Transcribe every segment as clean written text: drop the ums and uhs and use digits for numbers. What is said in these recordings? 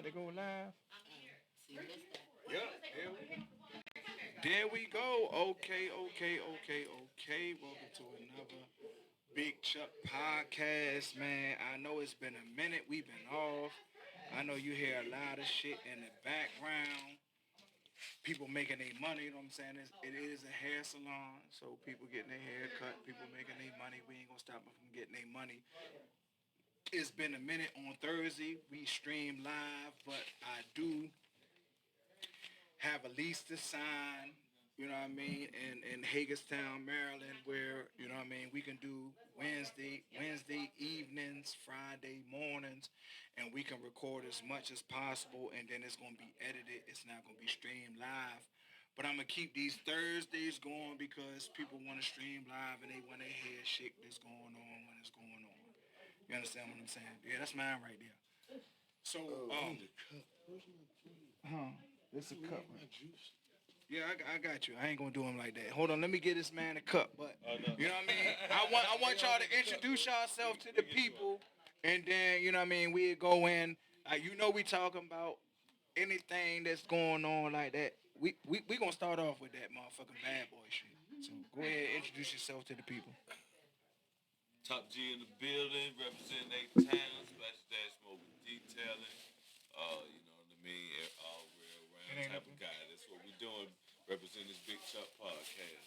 to go live? So you missed that. Yep. There we go. Okay. Welcome to another Big Chuck podcast, man. I know it's been a minute. We've been off. I know you hear a lot of shit in the background. People making their money, you know what I'm saying? It is a hair salon, so people getting their hair cut, people making their money. We ain't gonna stop them from getting their money. It's been a minute on Thursday. We stream live, but I do have a lease to sign, you know what I mean, in Hagerstown, Maryland, where, you know what I mean, we can do Wednesday evenings, Friday mornings, and we can record as much as possible, and then it's going to be edited. It's not going to be streamed live. But I'm going to keep these Thursdays going because people want to stream live and they want to hear shit that's going on when it's going on. You understand what I'm saying? Yeah, that's mine right there. So, it's a cup. Yeah, I got you. I ain't gonna do him like that. Hold on, let me get this man a cup. But you know what I mean. I want y'all to introduce yourself to the people, and then you know what I mean. We go in. We talking about anything that's going on like that. We gonna start off with that motherfucking bad boy shit. So go ahead, introduce yourself to the people. Top G in the building, representing eight towns, Splash Dash Smoking Detailing. You know what I mean? All real round type of guy. That's what we're doing, representing this Big Chuck podcast.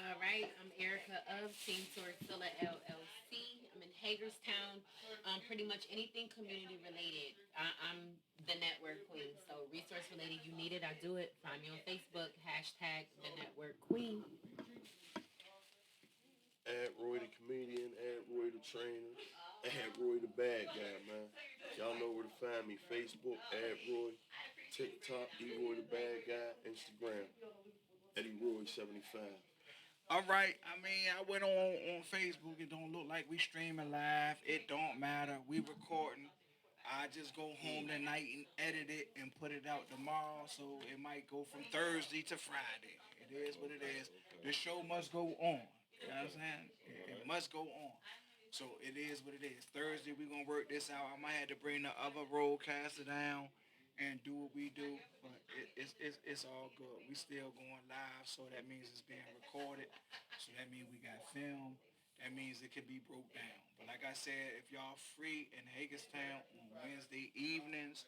All right, I'm Erica of Team Tortilla LLC. I'm in Hagerstown. Pretty much anything community related. I'm the network queen. So resource related, you need it, I do it. Find me on Facebook, hashtag the network queen. Add Roy the comedian, add Roy the trainer, add Roy the bad guy, man. Y'all know where to find me. Facebook, add Roy. TikTok, Roy the bad guy. Instagram, Eddie Roy 75. All right. I mean, I went on Facebook. It don't look like we streaming live. It don't matter. We recording. I just go home tonight and edit it and put it out tomorrow. So it might go from Thursday to Friday. It is what it is. The show must go on. You know what I'm saying? It must go on. So it is what it is. Thursday we gonna work this out. I might have to bring the other roadcaster down and do what we do, but it's all good. We still going live, so that means it's being recorded. So that means we got film. That means it can be broke down. But like I said, if y'all free in Hagerstown on Wednesday evenings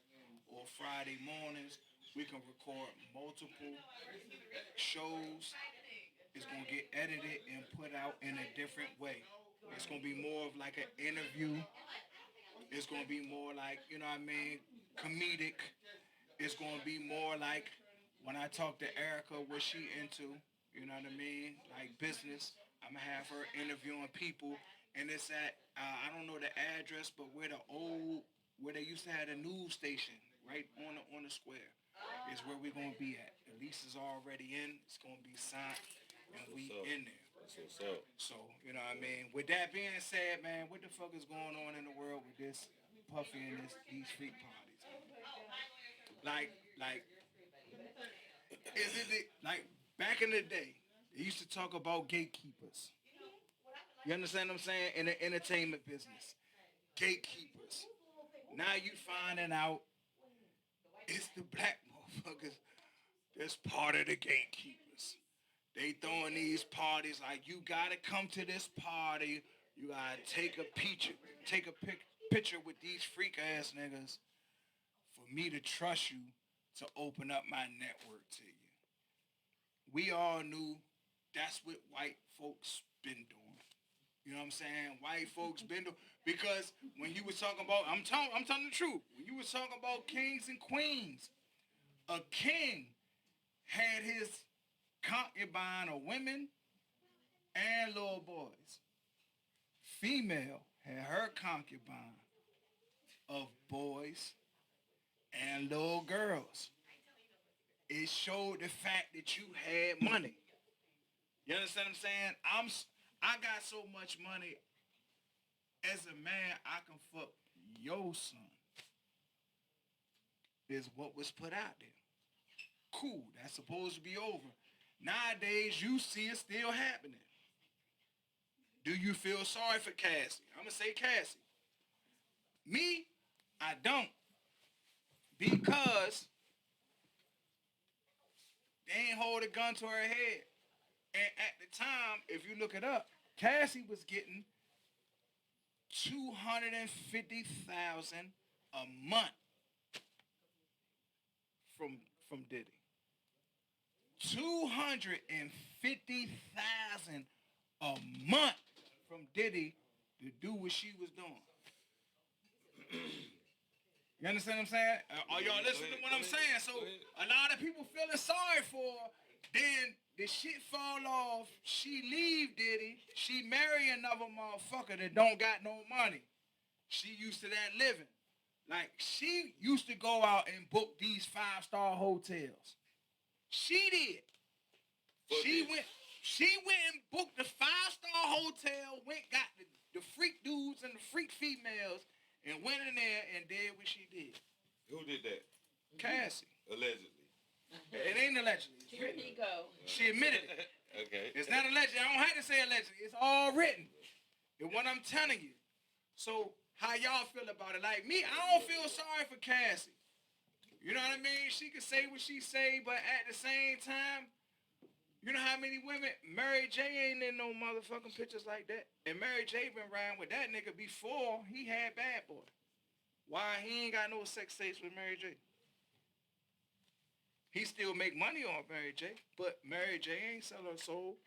or Friday mornings, we can record multiple shows. It's gonna get edited and put out in a different way. It's gonna be more of like an interview. It's gonna be more like, you know what I mean, comedic. It's gonna be more like when I talk to Erica, what she into, you know what I mean, like business. I'm gonna have her interviewing people, and it's at I don't know the address, but where they used to have a news station, right on the square, is where we're gonna be at. The lease is already in. It's gonna be signed, and we in there. That's what's up. So, you know what I mean? With that being said, man, what the fuck is going on in the world with this Puffy and these freak parties? Like, is like back in the day, they used to talk about gatekeepers. You understand what I'm saying? In the entertainment business. Gatekeepers. Now you finding out it's the black motherfuckers that's part of the gatekeepers. They throwing these parties like you gotta come to this party. You gotta take a picture with these freak ass niggas for me to trust you to open up my network to you. We all knew that's what white folks been doing. You know what I'm saying? White folks been doing because when you was talking about, I'm telling the truth. When you was talking about kings and queens, a king had his concubine of women and little boys. Female had her concubine of boys and little girls. It showed the fact that you had money. You understand what I'm saying? I got so much money as a man I can fuck your son. Is what was put out there. Cool, that's supposed to be over. Nowadays, you see it still happening. Do you feel sorry for Cassie? I'm gonna say Cassie. I don't. Because they ain't hold a gun to her head. And at the time, if you look it up, Cassie was getting $250,000 a month from Diddy. $250,000 a month from Diddy to do what she was doing. You understand what I'm saying? Are y'all listening to what I'm saying? So a lot of people feeling sorry for her. Then the shit fall off. She leave Diddy. She marry another motherfucker that don't got no money. She used to that living. Like, she used to go out and book these 5-star hotels. She did. She went and booked the 5-star hotel, got the freak dudes and the freak females, and went in there and did what she did. Who did that? Cassie. Allegedly. It ain't allegedly. Here he go. She admitted it. Okay. It's not allegedly. I don't have to say allegedly. It's all written. And what I'm telling you. So how y'all feel about it? Like me, I don't feel sorry for Cassie. You know what I mean? She can say what she say, but at the same time, you know how many women? Mary J ain't in no motherfucking pictures like that. And Mary J been riding with that nigga before he had Bad Boy. Why he ain't got no sex tapes with Mary J? He still make money on Mary J, but Mary J ain't sell her soul.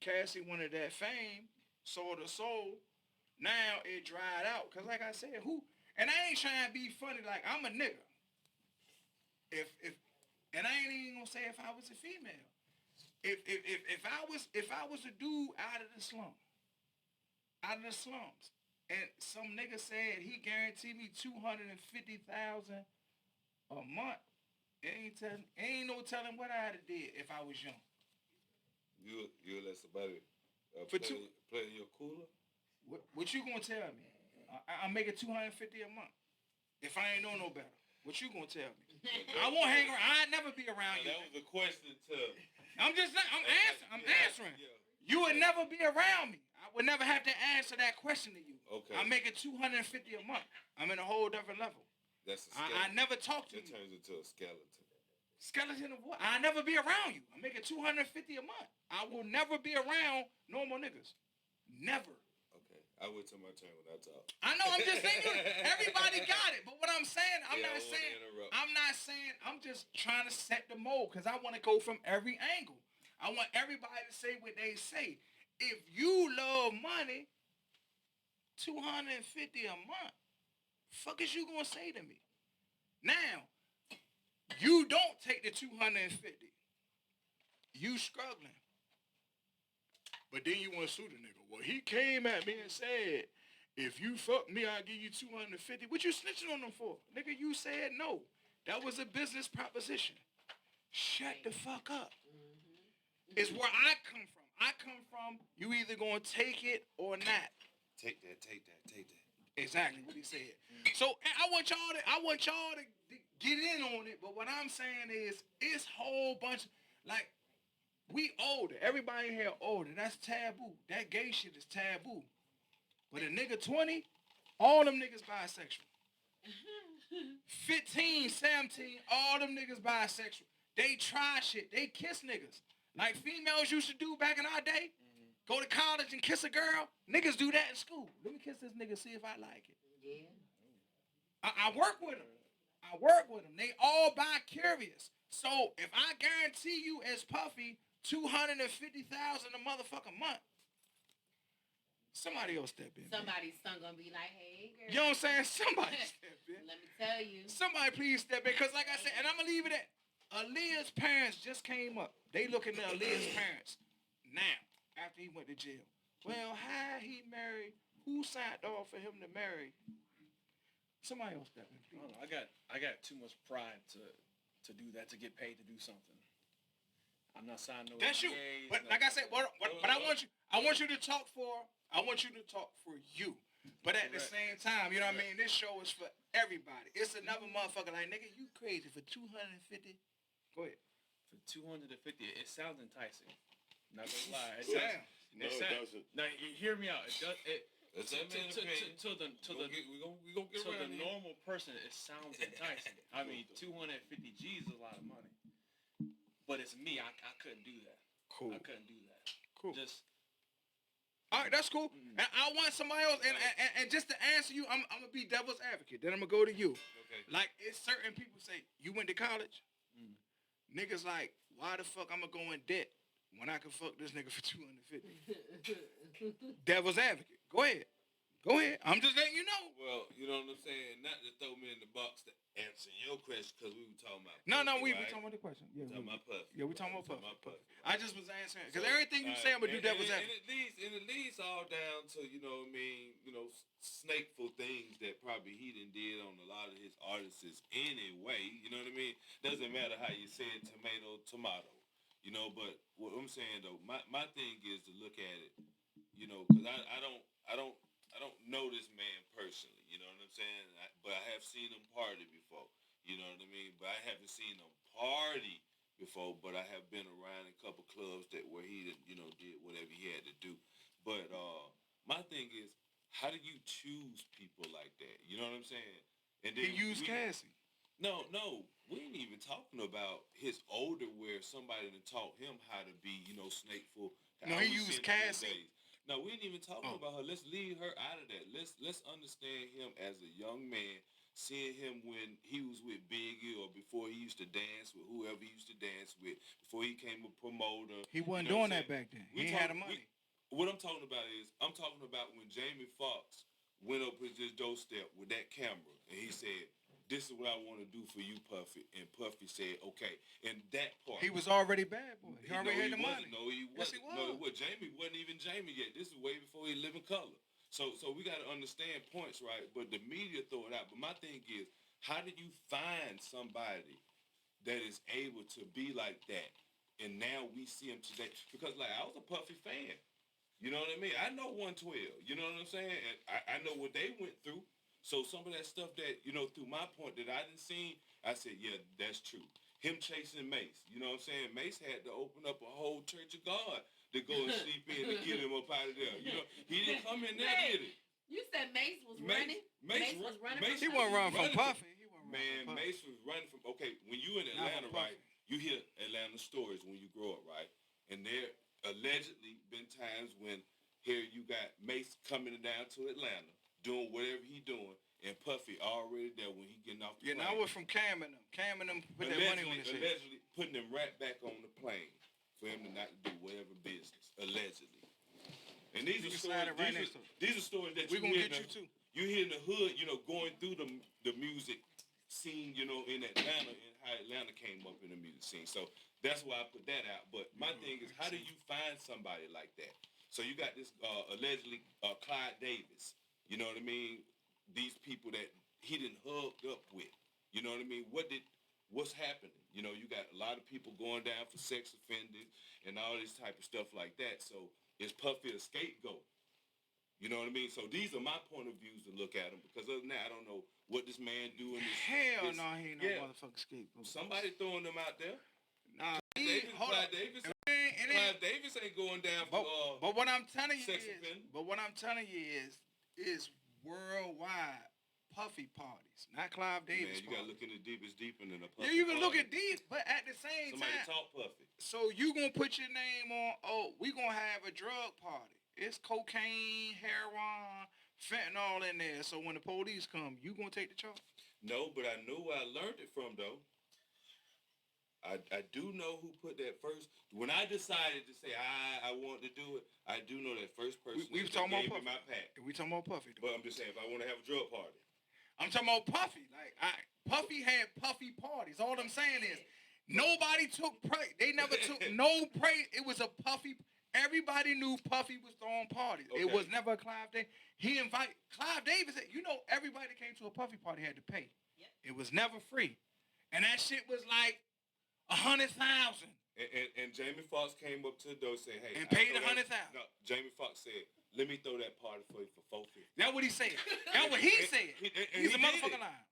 Cassie wanted that fame, sold her soul. Now it dried out. Cause like I said, and I ain't trying to be funny, like I'm a nigga. And I ain't even gonna say if I was a female. If I was a dude out of the slums, and some nigga said he guaranteed me $250,000 a month, ain't no telling what I'd have did if I was young. You let somebody play in your cooler? What you gonna tell me? I'm making $250 a month. If I ain't know no better, what you gonna tell me? I won't hang around. I'd never be around you. That was a question to. I'm answering. Yeah. You would never be around me. I would never have to answer that question to you. Okay. I'm making $250 a month. I'm in a whole different level. That's a skeleton. I never talk to you. It turns into a skeleton. Skeleton of what? I'll never be around you. I'm making $250 a month. I will never be around normal niggas. Never. Okay. I wait till my turn when I talk. I know, I'm just saying, everybody got it. But what I'm saying, I'm not saying, I'm just trying to set the mold because I want to go from every angle. I want everybody to say what they say. If you love money, $250 a month, fuck is you gonna say to me? Now, you don't take the $250. You struggling. But then you want to sue the nigga. Well, he came at me and said, if you fuck me, I'll give you $250. What you snitching on them for? Nigga, you said no. That was a business proposition. Shut the fuck up. It's where I come from. I come from, you either gonna take it or not. Take that. Exactly what he said. So I want y'all to get in on it, but what I'm saying is it's whole bunch like we older. Everybody in here older. That's taboo. That gay shit is taboo. But a nigga 20, all them niggas bisexual. 15, 17, all them niggas bisexual. They try shit. They kiss niggas. Like females used to do back in our day. Go to college and kiss a girl. Niggas do that in school. Let me kiss this nigga, see if I like it. Yeah. I work with them. They all bi-curious. So if I guarantee you as Puffy $250,000 a motherfucking month, somebody else step in. Somebody's son gonna be like, hey, girl. You know what I'm saying? Somebody step in. Let me tell you. Somebody please step in. Because like I said, and I'm going to leave it at, Aaliyah's parents just came up. They looking at Aaliyah's parents now, after he went to jail. Well, how he married? Who signed off for him to marry? Somebody else step in. I don't know. I got too much pride to do that, to get paid to do something. I'm not signing no. That's you. NDAs, But no. like I said, but I want you to talk for you. But at the same time, you know what I mean? This show is for everybody. It's another motherfucker like, nigga, you crazy for $250? Go ahead. For $250, it sounds enticing. Not gonna lie. No, it doesn't. Now, hear me out. That's that man's opinion. We gonna get to around the here. normal person, it sounds enticing. I mean, 250 G's is a lot of money. But it's me. I couldn't do that. Cool. I couldn't do that. Cool. Just All right, that's cool. And I want somebody else, and just to answer you, I'm gonna be devil's advocate. Then I'm gonna go to you. Okay. Like, it's certain people say, you went to college? Niggas like, why the fuck I'm gonna go in debt when I can fuck this nigga for 250? Devil's advocate. Go ahead. Go ahead. I'm just letting you know. Well, you know what I'm saying? Not to throw me in the box to answer your question, because we were talking about No, Puffy, we right? talking about the question. Yeah, Talking about Puffy. Yeah, we talking Right? about Puffy. Puffy. I just was answering because everything you say, I'm gonna do devil's advocate. And it leads all down to, you know what I mean, snakeful things that probably he done did on a lot of his artists anyway. You know what I mean? Doesn't matter how you say it, tomato. But what I'm saying though, my thing is to look at it, because I don't know this man personally. You know what I'm saying? But I have seen him party before. You know what I mean? But I haven't seen him party before. But I have been around a couple clubs where he did whatever he had to do. But my thing is, how do you choose people like that? You know what I'm saying? And then He used Cassie. No, we ain't even talking about his older where somebody done taught him how to be, snakeful. No, he used Cassie. No, we ain't even talking about her. Let's leave her out of that. Let's understand him as a young man, seeing him when he was with Biggie or before he used to dance with whoever he used to dance with, before he came a promoter. He wasn't doing that back then. He ain't had the money. What I'm talking about is, I'm talking about when Jamie Foxx went up his doorstep with that camera and he said, "This is what I want to do for you, Puffy." And Puffy said, "Okay." And that part. He was already bad boy. He already had the money. No, he wasn't. Yes, he was. No, Jamie wasn't even Jamie yet. This is way before he lived in color. So we got to understand points, right? But the media throw it out. But my thing is, how do you find somebody that is able to be like that? And now we see him today. Because, like, I was a Puffy fan. You know what I mean? I know 112. You know what I'm saying? And I know what they went through. So some of that stuff that, through my point that I didn't see, I said, yeah, that's true. Him chasing Mace. You know what I'm saying? Mace had to open up a whole church of God to go and sleep in to get him up out of there. He didn't come in there, did he? You said Mace was running? Mace was running He wasn't running from Puffy. Mace was running from, okay, when you in Atlanta, right, you hear Atlanta stories when you grow up, right? And there allegedly been times when here you got Mace coming down to Atlanta, doing whatever he doing, and Puffy already there when he getting off the plane. Yeah, now we're from Cam and them put that money on his head. Allegedly putting him right back on the plane for him to not do whatever business, allegedly. And these are stories. These are stories that we gonna get you too. You hear in the hood, going through the music scene, in Atlanta, and how Atlanta came up in the music scene. So that's why I put that out. But my thing is, how do you find somebody like that? So you got this allegedly Clyde Davis. You know what I mean? These people that he done hugged up with. You know what I mean? What's happening? You got a lot of people going down for sex offenders and all this type of stuff like that. So is Puffy a scapegoat? You know what I mean? So these are my point of views to look at him, because other than that, I don't know what this man doing. Hell no, he ain't no motherfucking scapegoat. Somebody throwing them out there. Nah, Clyde Davis. Clyde Davis ain't going down for but what I'm telling you sex is, offender. but what I'm telling you is worldwide Puffy parties, not Clive Davis. Man, you gotta look in the deepest deeper than a Puffy. Yeah, you can party. look at deep, but at the same Somebody time, talk Puffy. So you gonna put your name on? Oh, we gonna have a drug party. It's cocaine, heroin, fentanyl in there. So when the police come, you gonna take the charge? No, but I know where I learned it from though. I do know who put that first. When I decided to say I want to do it, I do know that first person We that talking about gave me Puffy. my pack. We talking about Puffy. But I'm just saying, if I want to have a drug party, I'm talking about Puffy. Puffy had Puffy parties. All I'm saying is nobody took praise. They never took no praise. It was a Puffy. Everybody knew Puffy was throwing parties. Okay. It was never a Clive Davis. He invited Clive Davis. Everybody that came to a Puffy party had to pay. Yep. It was never free, and that shit was like 100,000. And Jamie Foxx came up to the door and said, "Hey," and paid 100,000. No, Jamie Foxx said, "Let me throw that party for you for $450." That's what he said. That's what he said. He's a motherfucking liar.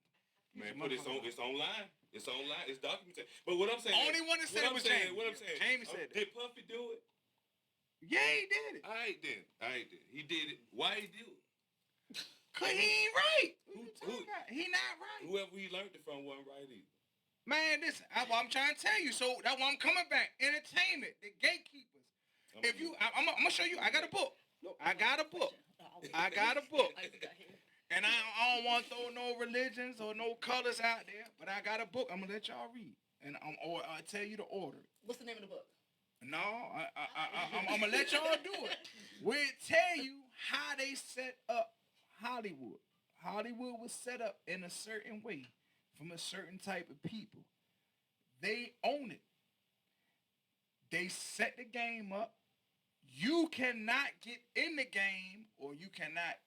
Man, but it's online. It's online. It's documented. But what I'm saying, only one that said it was Jamie. What I'm saying, Jamie said that. Did Puffy do it? Yeah, he did it. I ain't did. He did it. Why he do it? Cause he ain't right. Who- He not right. Whoever he learned it from wasn't right either. Man, listen, I'm trying to tell you. So that's why I'm coming back. Entertainment, the gatekeepers. If you, I'm gonna show you. I got a book. I got a book. I got a book. And I don't want to throw no religions or no colors out there, but I got a book. I'm gonna let y'all read, and or I'll tell you to order it. What's the name of the book? No, I'm gonna let y'all do it. We'll tell you how they set up Hollywood. Hollywood was set up in a certain way from a certain type of people. They own it. They set the game up. You cannot get in the game or you cannot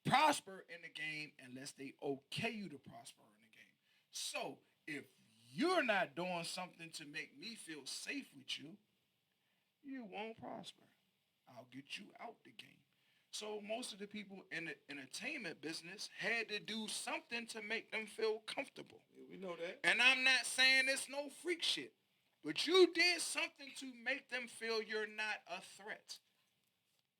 prosper in the game unless they okay you to prosper in the game. So if you're not doing something to make me feel safe with you, you won't prosper. I'll get you out the game. So most of the people in the entertainment business had to do something to make them feel comfortable. Yeah, we know that. And I'm not saying it's no freak shit, but you did something to make them feel you're not a threat.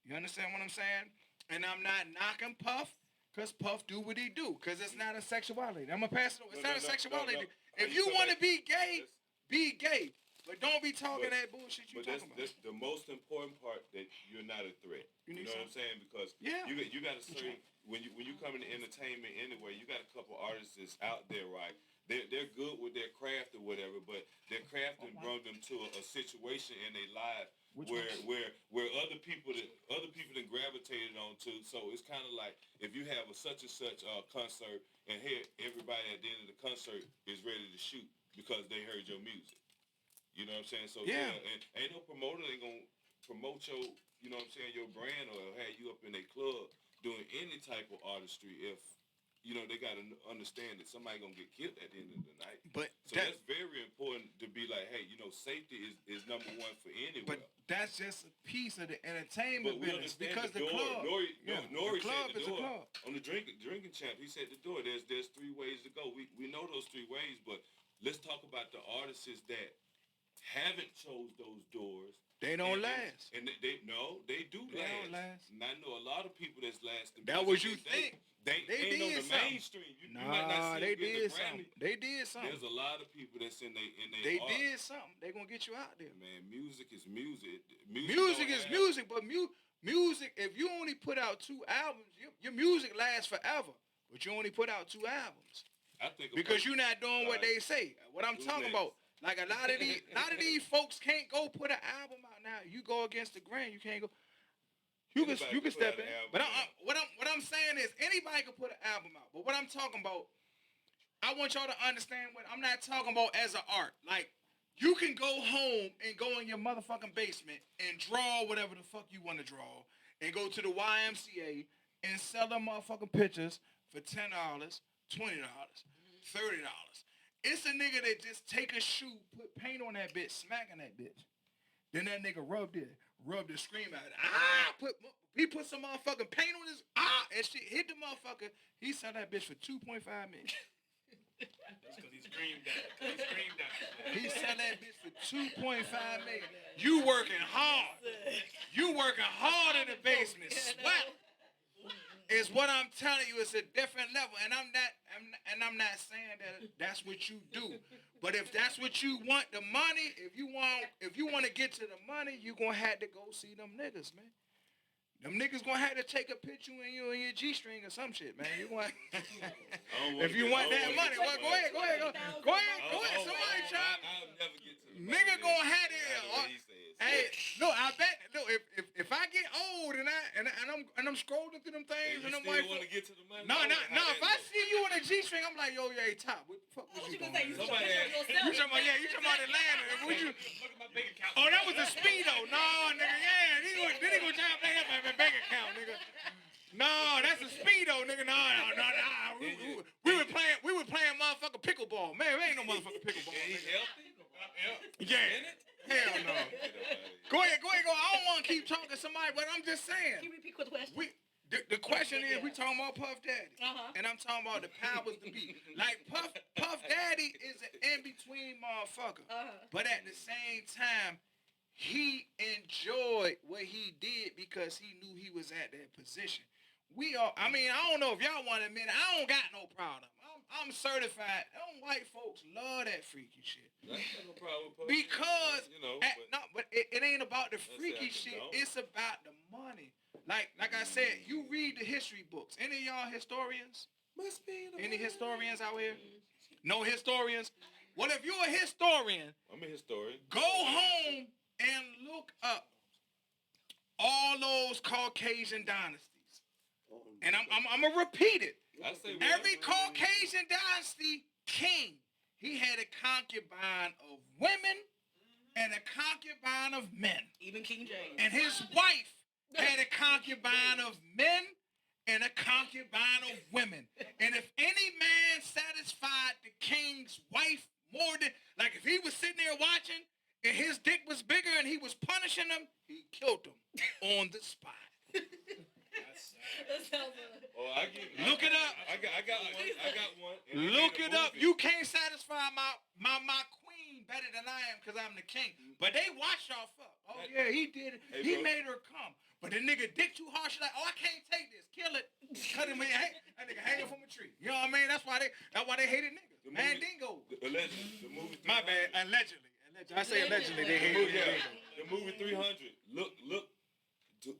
You understand what I'm saying? And I'm not knocking Puff, because Puff do what he do, because it's not a sexuality. I'm going to pass it over. It's not a sexuality. No. If you want to be gay, be gay. But don't be talking that bullshit you talking about. That's the most important part, that you're not a threat. You know what I'm saying? Because you got to certain when you come into entertainment anyway, you got a couple artists that's out there, right? They're good with their craft or whatever, but their craft brought them to a situation in their life where other people that gravitated onto. So it's kind of like if you have a such and such concert, and here everybody at the end of the concert is ready to shoot because they heard your music. You know what I'm saying? So and ain't no promoter ain't gonna promote your, you know what I'm saying, your brand or have you up in a club doing any type of artistry if, you know, they gotta understand that somebody gonna get killed at the end of the night. But so that's very important to be like, hey, you know, safety is number one for anywhere. But that's just a piece of the entertainment business because the door. club. Nori the club said the is door. a club. On the drinking champ, he said the door. There's 3 ways to go. We know those 3 ways, but let's talk about the artists that haven't chose those doors. They don't last. And they do last. Don't last. And I know a lot of people that's lasting. That was you think. They did ain't on the something. mainstream. You might not see they them get did the Grammy. something. They did something. There's a lot of people that's in they They art. did something. They gonna get you out there. Man, music is music. Music is music, but music. If you only put out 2 albums, your music lasts forever. But you only put out 2 albums. I think because you're not doing what they say. What I'm talking about. Like a lot of these folks can't go put an album out now. You go against the grain, you can't go. You can step in. But what I'm saying is anybody can put an album out. But what I'm talking about, I want y'all to understand what I'm not talking about as an art. Like you can go home and go in your motherfucking basement and draw whatever the fuck you want to draw, and go to the YMCA and sell them motherfucking pictures for $10, $20, $30. It's a nigga that just take a shoe, put paint on that bitch, smacking that bitch. Then that nigga rubbed it, scream at it. He put some motherfucking paint on his and shit hit the motherfucker. He sell that bitch for $2.5 million. That's because he screamed at it. He sell that bitch for $2.5 million. You working hard. You working hard in the basement. Sweat. Is what I'm telling you. It's a different level, and I'm not saying that that's what you do. But if that's what you want, the money, if you want to get to the money, you gonna have to go see them niggas, man. Them niggas gonna have to take a picture in your G-string or some shit, man. You want if you want that money, well, go ahead. Somebody try. I'll never get to the money. Nigga gonna have to. Hey, no, I bet. No, if I get old and I'm scrolling through them things and I'm like, want to get to the money? no. If I see you in a G-string, I'm like, yo, top. What the fuck was you doing? You talking about Atlanta? Would you? Look at my bank account. Oh, that was a speedo. No, nigga, yeah. Then he gonna try to play up my bank account, nigga. No, that's a speedo, nigga. No. We were playing motherfucking pickleball. Man, we ain't no motherfucking pickleball. He's healthy? Yeah. Hell no. Go ahead. I don't want to keep talking to somebody, but I'm just saying. Can you repeat the question? The question is, we talking about Puff Daddy, and I'm talking about the powers to be. Like Puff Daddy is an in-between motherfucker, but at the same time, he enjoyed what he did because he knew he was at that position. we are. I mean, I don't know if y'all want to admit it. I don't got no problem. I'm certified. Them white folks love that freaky shit. That's no problem with Because but it ain't about the say I freaky shit. condone. It's about the money. Like I said, you read the history books. Any of y'all historians? must be the Any historians out here? No historians? Well, if you're a historian, I'm a historian. go home and look up all those Caucasian dynasties. And I'm gonna repeat it. I say Every Caucasian dynasty king, he had a concubine of women and a concubine of men. Even King James. And his wife had a concubine of men and a concubine of women. And if any man satisfied the king's wife more than, like if he was sitting there watching and his dick was bigger and he was punishing him, he killed him on the spot. That sounds good. Oh, Look it up. I got one. Look it up. You can't satisfy my queen better than I am because I'm the king. But they watch y'all fuck. Oh yeah, he did it. Hey, He bro. made her come. But the nigga dick too hard. She's like, oh, I can't take this. Kill it. Cut him in. That nigga hanging from a tree. You know what I mean? That's why they hated niggas. The Man, movie- dingo. Allegedly, the movie. My bad. Allegedly. I say allegedly. They The hated movie, niggas. the movie 300. Look,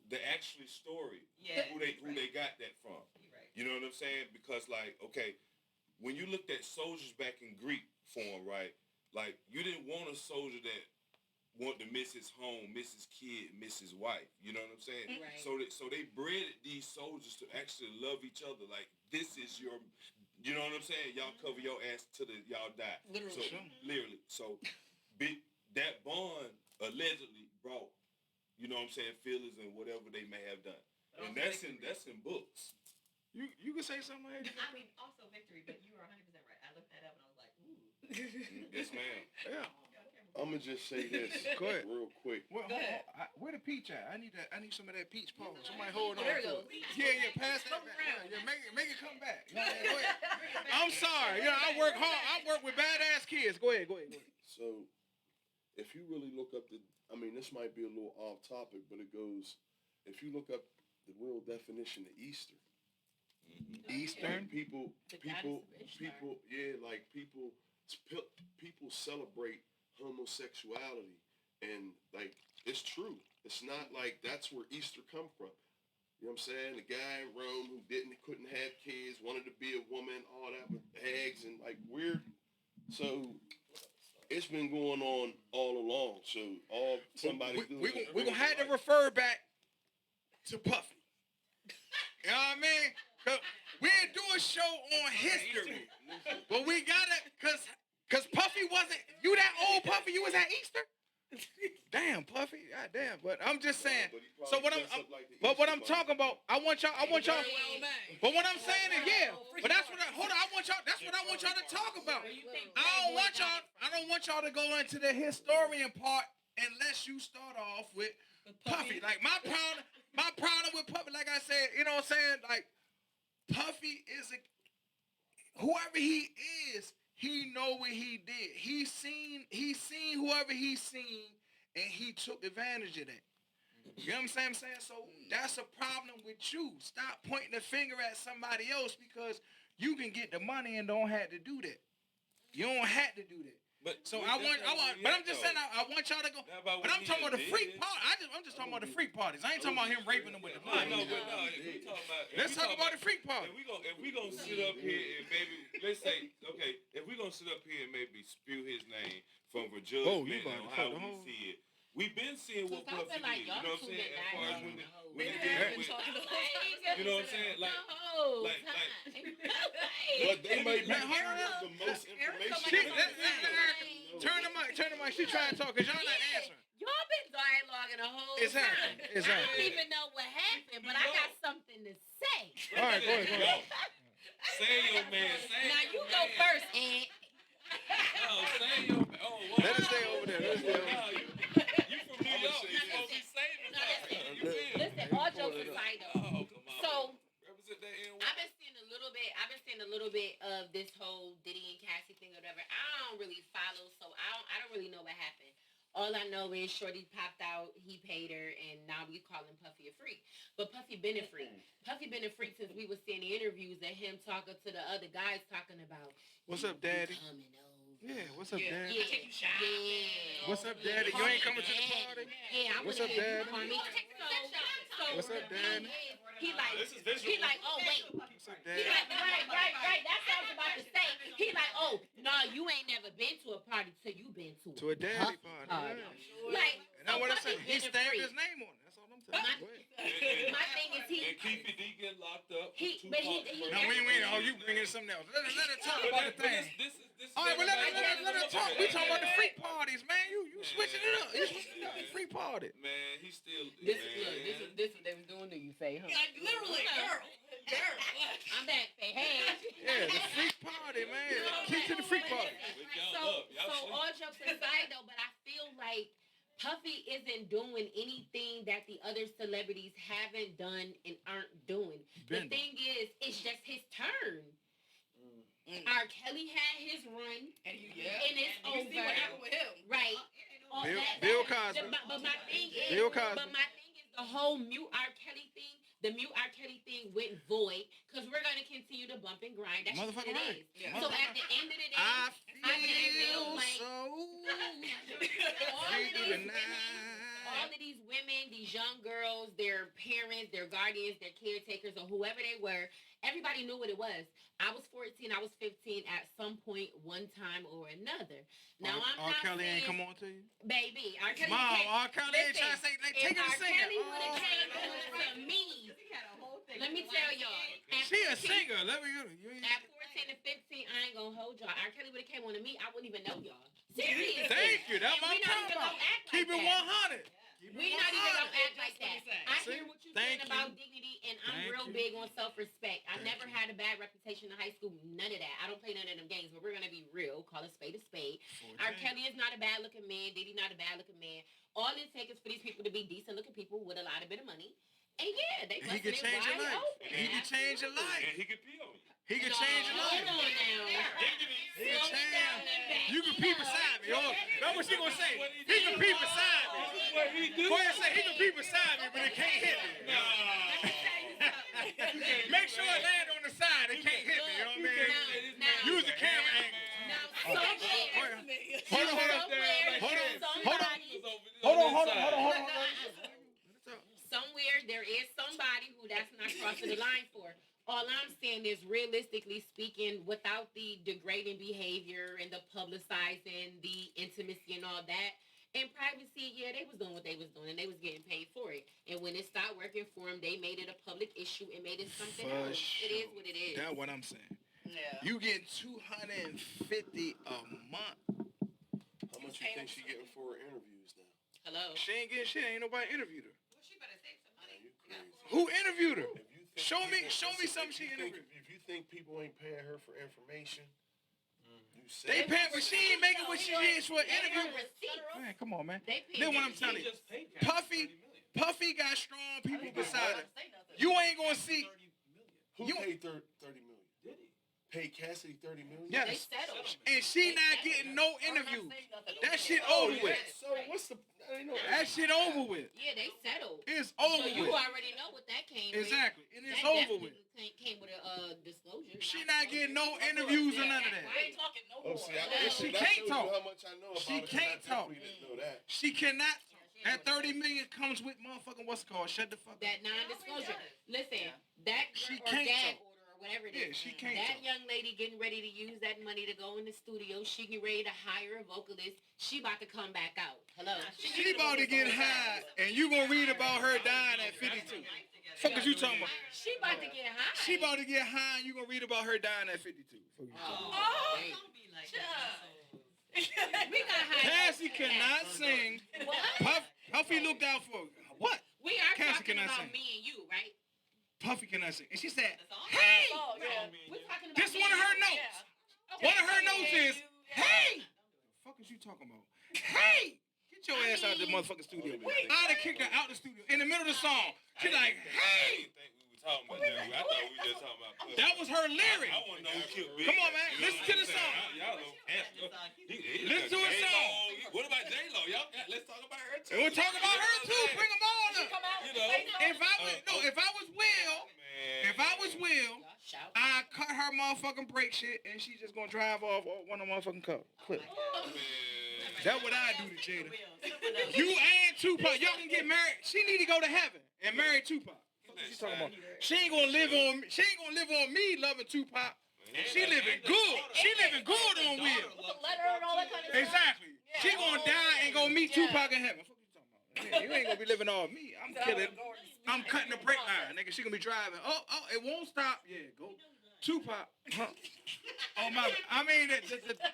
the actual story. Yeah. Who they got that from? You're right. You know what I'm saying? Because like, okay, when you looked at soldiers back in Greek form, right? Like you didn't want a soldier that want to miss his home, miss his kid, miss his wife. You know what I'm saying? Right. So they bred these soldiers to actually love each other. Like this is your, you know what I'm saying? Y'all cover your ass till y'all die. Literally. So, literally. So that bond allegedly brought, you know what I'm saying, feelings and whatever they may have done. And that's in books. You can say something like that. I mean, also victory, but you are 100% right. I looked that up and I was like, ooh. Yes, ma'am. Yeah. I'm gonna just say this Go ahead. real quick. Well, Go ahead. where the peach at? I need some of that peach pulp. Somebody hold on. There we to go. it. Yeah, pass that Come back. around. Yeah, make it come back. You know, go ahead. I'm sorry. Yeah, I work hard. I work with badass kids. Go ahead. So, if you really look up this might be a little off topic, but it goes, if you look up the real definition of Easter, Eastern. people, The goddess of Ishtar. people celebrate homosexuality, and like it's true. It's not like that's where Easter come from. You know what I'm saying? The guy in Rome who couldn't have kids, wanted to be a woman, all that with eggs and like weird. So it's been going on all along. So We're gonna have to refer back to Puffy. You know what I mean? Cause we didn't do a show on history, but we gotta, cause Puffy wasn't. You that old Puffy? You was at Easter? Damn, Puffy. God damn. But I'm just saying. So what I'm talking about, I want y'all. But what I'm saying is, yeah. But that's what I want y'all. That's what I want y'all to talk about. I don't want y'all to go into the historian part unless you start off with Puffy. Like my problem with Puffy, like I said, you know what I'm saying? Like Puffy is whoever he is. He know what he did. He seen whoever he seen, and he took advantage of that. You know what I'm saying? So that's a problem with you. Stop pointing the finger at somebody else because you can get the money and don't have to do that. You don't have to do that. But I'm just saying I want y'all to go. But I'm talking about the freak part. I'm just talking about the freak parties. I ain't talking about him raping them with the money. Let's talk about the freak part. If we gonna sit up here and maybe let's say, okay, if we gonna sit up here and maybe spew his name from a judgment on how we see it. We've been seeing what I Puffy feel like did. You y'all know what I'm two saying? been As far as nice. when Maybe it they've did been with, talking the you know what I'm saying? Like But they might be the most information. Turn the mic. She trying to talk because y'all not answering. Y'all been dialoguing the whole Exactly. time. I don't even know what happened, but I got something to say. All right, go ahead. say your man, say Now you go first, Aunt. say your man. Oh, wow. Let us stay over there. You from New York. You supposed to be saving No, Puffy. listen. You feel? Listen, all jokes aside though. Oh, come on. So Represent that N-word. I've been seeing a little bit of this whole Diddy and Cassie thing or whatever. I don't really follow, so I don't really know what happened. All I know is Shorty popped out, he paid her, and now we calling Puffy a freak. But Puffy been a freak. Puffy been a freak since we was seeing the interviews of him talking to the other guys talking about. What's up, Daddy? Coming over. Yeah, what's up, Daddy? Yeah. Take you shop. Yeah. What's up, Daddy? You ain't coming to the party? Yeah, I What's wanna up, hear Daddy? you call me. So What's up, Daddy? He like, This is visual. he like, oh wait. What's up, He Daddy? like, right. That's what I was about to say. He like, oh, no, you ain't never been to a party till you been to To a daddy party. party. Yeah. Like, And that's what I'm saying. Puffy He been a stamped freak. his name on it. That's all I'm telling you. Go ahead. My thing is he. And Keefy D get locked up. He- for but he- Tupac he- first. No, we oh, you bringing something else. Let her talk But about the this- thing. This is All right, well, let her talk. We talking about the man. freak parties, man. You switching it up. You switching it up. Freak party. Man, he still. This man. is what they was doing to you, Faye, huh? Like literally, girl. I'm back, Faye. Hey. Yeah, the freak party, man. Keep to the freak party. Wake y'all So, up. Y'all so sleep. all jokes aside, though, but I feel like Puffy isn't doing anything that the other celebrities haven't done and aren't doing. The Been thing is, it's just his turn. R. Kelly had his run, And and it's you see what over. happened with him. Right. All Bill Cosby. But my thing is, Bill Cosby. the whole mute R. Kelly thing. The mute R. Kelly thing went void because we're gonna continue to bump and grind. That's just what Motherfucking it right. is. Yeah. So at the end of the day, I feel feel like- so all free of through these the women, all night. of these women, these young girls, their parents, their guardians, their caretakers, or whoever they were, everybody knew what it was. I was 14, I was 15 at some point, one time or another. Now I'm R. not Kelly ain't saying, come on to you? baby, R. Kelly Mom, came- R. Kelly ain't listen, trying to say, like, if take it R. to singing. Kelly would have came on to me, let me tell y'all. at She a 14 singer. Let me you ain't- At 14 and 15, I ain't gonna hold y'all. R. Kelly would have came on to me, I wouldn't even know y'all. Seriously. Thank you. That's And what we I'm not talking even about. gonna act Keep like it that. 100. Keep it We not even 100. gonna act like that. I See? hear what you're Thank saying you. about dignity, and I'm Thank real you. big on self-respect. I Thank never you. had a bad reputation in high school. None of that. I don't play none of them games, but we're gonna be real. Call a spade a spade. R. Kelly is not a bad-looking man. Diddy not a bad-looking man. All it takes is for these people to be decent-looking people with a lot of bit of money. And yeah, they He busted can it change your wide life. open. He can change your life. And he can pee on you. He can No, change your hold life. on now. He can Slow it down change. and back You can it pee up. beside me. Oh, that's what she gonna say. What he He can do? pee beside me. What he do? Go ahead and say he can pee beside me, but it can't hit me. Make sure it land on the side. It can't hit me. You know what I mean? Now, Use the camera angle. now, somewhere, Hold on, hold on. somewhere, Hold on. somebody, Hold on. somewhere there is somebody who that's not crossing the line for. All I'm saying is, realistically speaking, without the degrading behavior and the publicizing, the intimacy and all that, in privacy, yeah, they was doing what they was doing and they was getting paid for it. And when it stopped working for them, they made it a public issue and made it something For else. It is what it is. That's what I'm saying. Yeah. You getting $250 a month. How much you think she getting for her interviews now? Hello. She ain't getting shit. Ain't nobody interviewed her. Well, she better save some Man, money. you crazy. Who interviewed her? If you think Show me listen, something if she you think- interviewed. If you think people ain't paying her for information, you They say paying, but she ain't making what she is for an They interview. got receipts. Man, come on, man. They paid Then what I'm receipts. telling you, Puffy got strong people beside her. Say nothing. You ain't gonna see. who You- paid 30 million? Paid Cassidy 30 million? Yes. They settled. And she not getting no interview. That shit Oh, over with. So what's the? I ain't know. That shit over with. Yeah, they settled. It's So over you with. already know what that came with. Exactly. And it's That over with. definitely came with a disclosure. She not getting no interviews or none of I that. ain't talking no Oh, more. see, She that can't shows you talk. how much I know about She it, 'cause can't I talk. definitely didn't know that. She cannot. That 30 million comes with motherfucking what's it called? Shut the fuck up. That non-disclosure. Listen, that She or can't gag talk. order or whatever it Yeah, is. she can't That talk. young lady getting ready to use that money to go in the studio. She getting ready to hire a vocalist. She about to come back out. Hello. She about to get high, and you gonna read about her dying at 52. Fuck is you talking about? She about to get high. She about to get high, and you gonna read about her dying at 52. Fuck you talking about? Oh, Hey. don't be like Shut that. We got high. Cassie cannot sing. What? Puffy looked out for what? We are Cassie talking cannot about sing. me and you, right? Puffy cannot sing. And she said, That's all? hey! Oh, yeah. We're talking about This me one of and her you. notes. Yeah. One of her notes is, hey! The fuck is you talking about? Hey! Get your ass out of the motherfucking studio. I'd have kicked her out the studio in the middle of the song. She's like, I hey! didn't think we were talking about that. I thought we were just talking about pussy. That was her lyric. I want to know who killed Big. Come on, man. You know Listen what to I'm the saying? song. Y'all know. This song. Listen to her J-Lo. song. What about J-Lo? Y'all got, And we'll talk about her too. Bring them all up. Come out. You know, If I was Will, man. if I was Will, Y'all shout. I cut her motherfucking brake shit and she just gonna drive off one of the motherfucking clip. That's what I do to Jada. You and Tupac, y'all can get married. She need to go to heaven and marry Tupac. What she talking about? She ain't gonna live on me loving Tupac. She living good. She living good on Will. Letter and all that kind of stuff. Exactly. She gonna die and go meet Tupac in heaven. What you talking about? You ain't gonna be living on me. I'm killing. I'm cutting the brake line, nigga. She gonna be driving. Oh, it won't stop. Yeah, go Tupac. Huh. Oh my. I mean the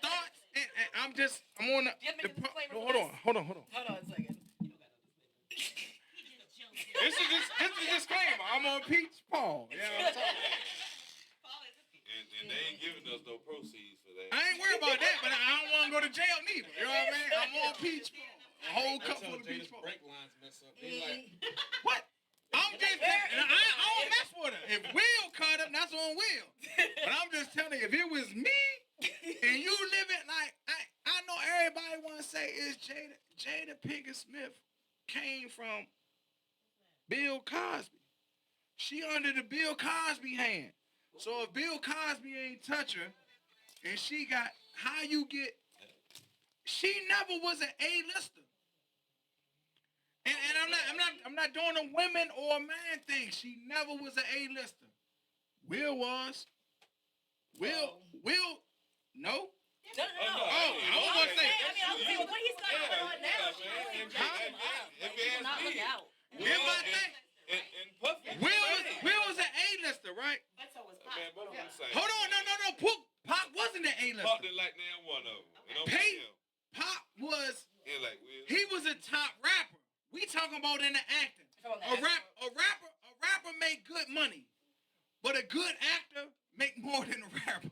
thoughts. And I'm on the. Hold on. Hold on a second. This is a disclaimer. I'm on Peach Paul. You know what I'm talking about? And they ain't giving us no proceeds for that. I ain't worried about that, but I don't want to go to jail neither. You know what I mean? I'm on Peach Paul. A whole cup full of Peach Paul. Brake lines mess up. They like, What? I'm just I don't mess with her. If Will cut him, that's on Will. But I'm just telling you, if it was me and you living like I know everybody wanna say is Jada Pinkett Smith came from Bill Cosby. She under the Bill Cosby hand. So if Bill Cosby ain't touch her and she got how you get she never was an A-lister. And I'm not doing a women or a man thing. She never was an A-lister. Will was. Will no? No. Oh, I was gonna say. I was saying, what he's got going on now, If look out. If I think and Puffy. Will was an A-lister, right? But so was Man, but I'm gonna say. Hold on, no. Pac wasn't an A-lister. Pop didn't like now one of them. You know what I'm Pay- saying? Pac was. Yeah, like Will. He was a top rapper. We talking about in the acting. A rapper make good money, but a good actor make more than a rapper.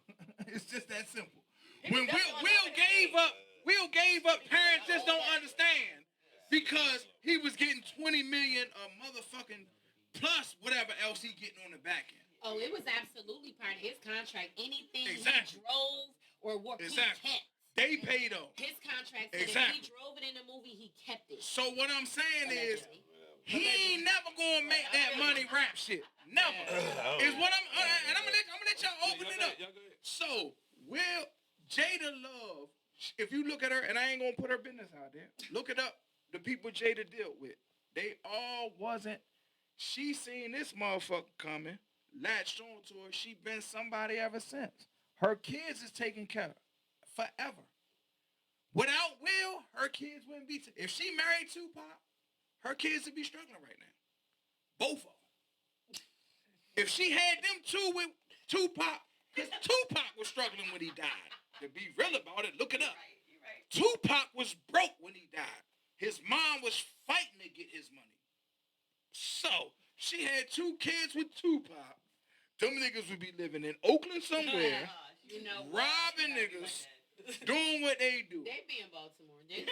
It's just that simple. When Will gave up, parents just don't understand because he was getting 20 million a motherfucking plus whatever else he getting on the back end. Oh, it was absolutely part of his contract. Anything Exactly. he drove or what Exactly. he kept. They paid off. His contract said Exactly. if he drove it in the movie, he kept it. So what I'm saying is, Allegedly. he ain't never gonna make that money rap shit. Never. Is what and I'm gonna let y'all open it up. So, Will Jada Love, if you look at her, and I ain't gonna put her business out there, look it up. The people Jada dealt with, they all wasn't. She seen this motherfucker coming, latched on to her. She been somebody ever since. Her kids is taken care of forever. Without Will, her kids wouldn't be. If she married Tupac, her kids would be struggling right now. Both of them. If she had them two with Tupac, because Tupac was struggling when he died. To be real about it, look it up. You're right. Tupac was broke when he died. His mom was fighting to get his money. So, she had two kids with Tupac. Them niggas would be living in Oakland somewhere, You know, robbing niggas, doing what they do. they be in Baltimore. They,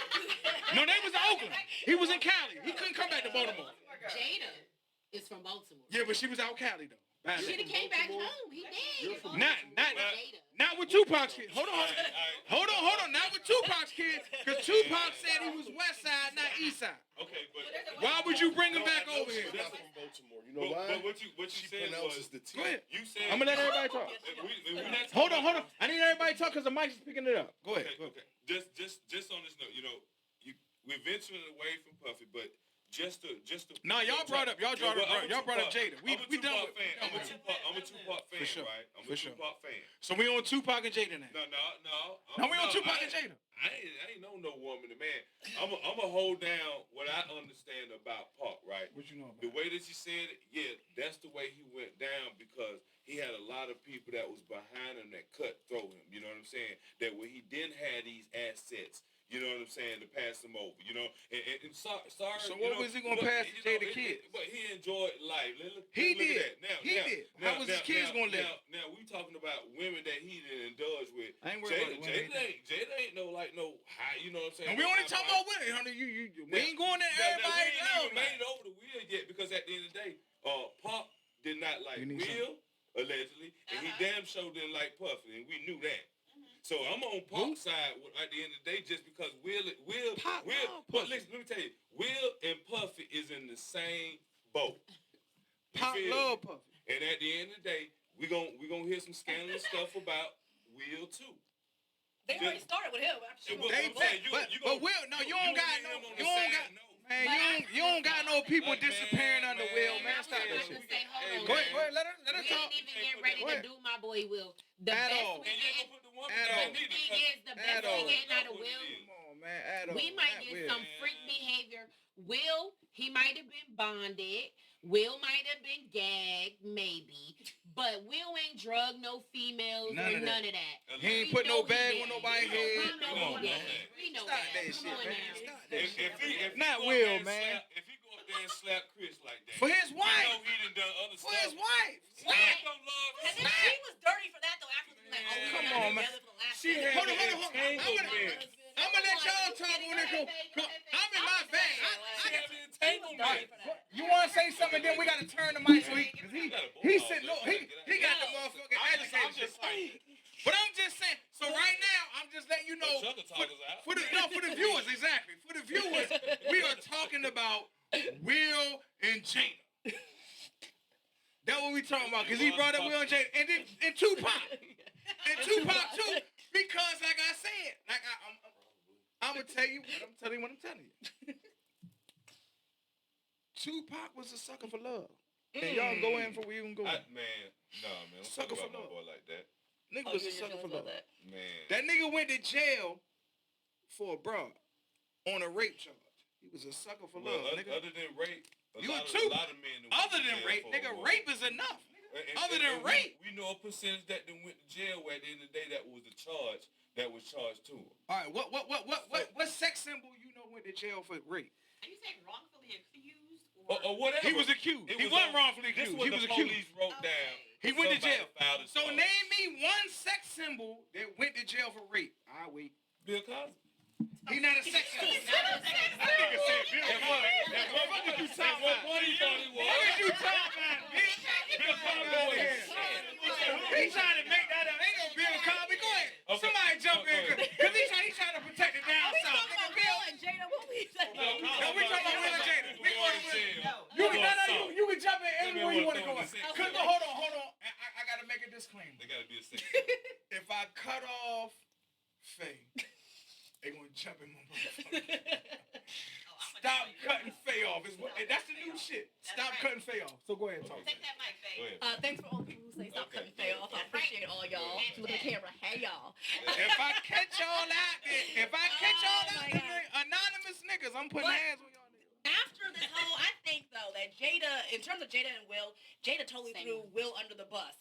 No, they was in Oakland. He was in Cali. He couldn't come back to Baltimore. Jada is from Baltimore. Yeah, but she was out Cali, though. Bad She lady. done came back home. He did. Jada. Not with Tupac's kids. Hold on. Not with Tupac's kids, because Tupac said he was West Side, not East Side. Okay, but Why would you bring him back over here? She's not from Baltimore. You know why? but what you She said pronounces was the T. Go ahead. you said I'm gonna let everybody talk. Hold on. I need everybody to talk because the mic's picking it up. Go ahead. Okay. Just on this note, we're venturing away from Puffy, but just to No, y'all brought up Jada. We done with. I'm a Tupac fan, For sure. right? I'm For a sure. Tupac fan. So we on Tupac and Jada now. No. No, we on Tupac and Jada. I ain't know no woman, man. I'm a hold down what I understand about Pac, right? What you know about The way that you said it, yeah, that's the way he went down because he had a lot of people that was behind him that cut through him. You know what I'm saying? That when he didn't have these assets, you know what I'm saying, to pass him over. And sorry. So what was he gonna pass to Jada kids? But he enjoyed life. Look He at did. that. Now, He did. How was his kids gonna live? Now we talking about women that he didn't indulge with. I ain't worried about the women. Jada ain't no high. You know what I'm saying? And we only talking about women, honey. We ain't going there. Everybody we ain't else. even made it over to Will yet because at the end of the day, Pac did not like You need Will allegedly, and he damn sure didn't like Puffy, and we knew that. So I'm on Pac's side at the end of the day just because Will. Pac, But no, listen, let me tell you, Will and Puffy is in the same boat. You Pop feel love me? Puffy. And at the end of the day, we gonna hear some scandalous stuff about Will too. They already started with him. But Will, no, you don't got no, you don't got, man, you don't got no people disappearing under Will, man. Stop that shit. Go ahead, let her We talk. ain't even getting ready to do my boy Will. The At best all. we getting, At all. the thing is, the best At all. we getting out of Will, Come on, man. At all. we might Not get Will. some freak behavior. Will, he might have been bonded. Will might have been gagged, maybe. But Will ain't drugged no females None or of that. none of that. He ain't We put no know he bag did. on nobody's We head. know Come on, he man. did. We know Stop that. that Come shit, on man. now. Stop that If shit. he Not go up Will, there and man. if he go up there and slap Chris like that, For his you wife. know he done other For stuff. his wife. He don't love And his then she was dirty for that though. After like, oh, we Come were on, man. together for the last. She had Hold on, an hold on, hold on. entanglement. I'm gonna let y'all talk on it. I'm in my bag. She had an entanglement. You want to say something? Then we got to turn the mic so he sitting. No, he got the motherfucking I'm agitated. just like, But I'm just saying. So right now, I'm just letting you know. Chuck talk us out. For the viewers, exactly. For the viewers, we are talking about Will and Jada. That's what we talking about. Cause he brought up Will and Jada, and Tupac, too. Because like I said, like I'm gonna tell you what I'm telling you. Tupac was a sucker for love. And y'all go in for where you can go. Man, don't Sucker talk for about my love. boy like that. Nigga was a sucker for love. Man. That nigga went to jail for a broad on a rape charge. He was a sucker for love, nigga. Other than rape, a You lot too. of men. Other than rape, nigga, rape is enough. Other than rape. We know a percentage that then went to jail where at the end of the day that was the charge that was charged to him. All right, what sex symbol you know went to jail for rape? Are you saying wrongfully accused Or whatever. He was accused. He wasn't wrongfully accused. He was accused. Police wrote down. He went to jail. Filed a So charge. name me one sex symbol that went to jail for rape. I wait. Bill Cosby. He not a sex symbol. Not a sex That nigga said Bill Cosby. What did you talking about? What he thought he was. What did you talking about, bitch? Bill Cosby. He trying to make that up. Ain't no Bill Cosby. Go ahead. Okay. Somebody jump in. Because he trying to protect the down we south. talking about Will and Jada? What we saying? No, we talking about Will and Jada. We going to Will. you can jump in everywhere you want to go. Okay. Hold on. I got to make a disclaimer. They gotta be a sex. If I cut off Faye, they gonna jump in my motherfucker. Stop cutting Faye off. That's the new shit. Stop cutting Faye off. So go ahead and talk. Take that mic, Go Faye. ahead. Thanks for all the people who say stop cutting Faye off. I appreciate all y'all. Look at the camera. Hey, y'all. If I catch y'all out there, anonymous niggas, I'm putting hands on y'all niggas. After this whole, I think though that Jada, in terms of Jada and Will, Jada totally threw Will under the bus.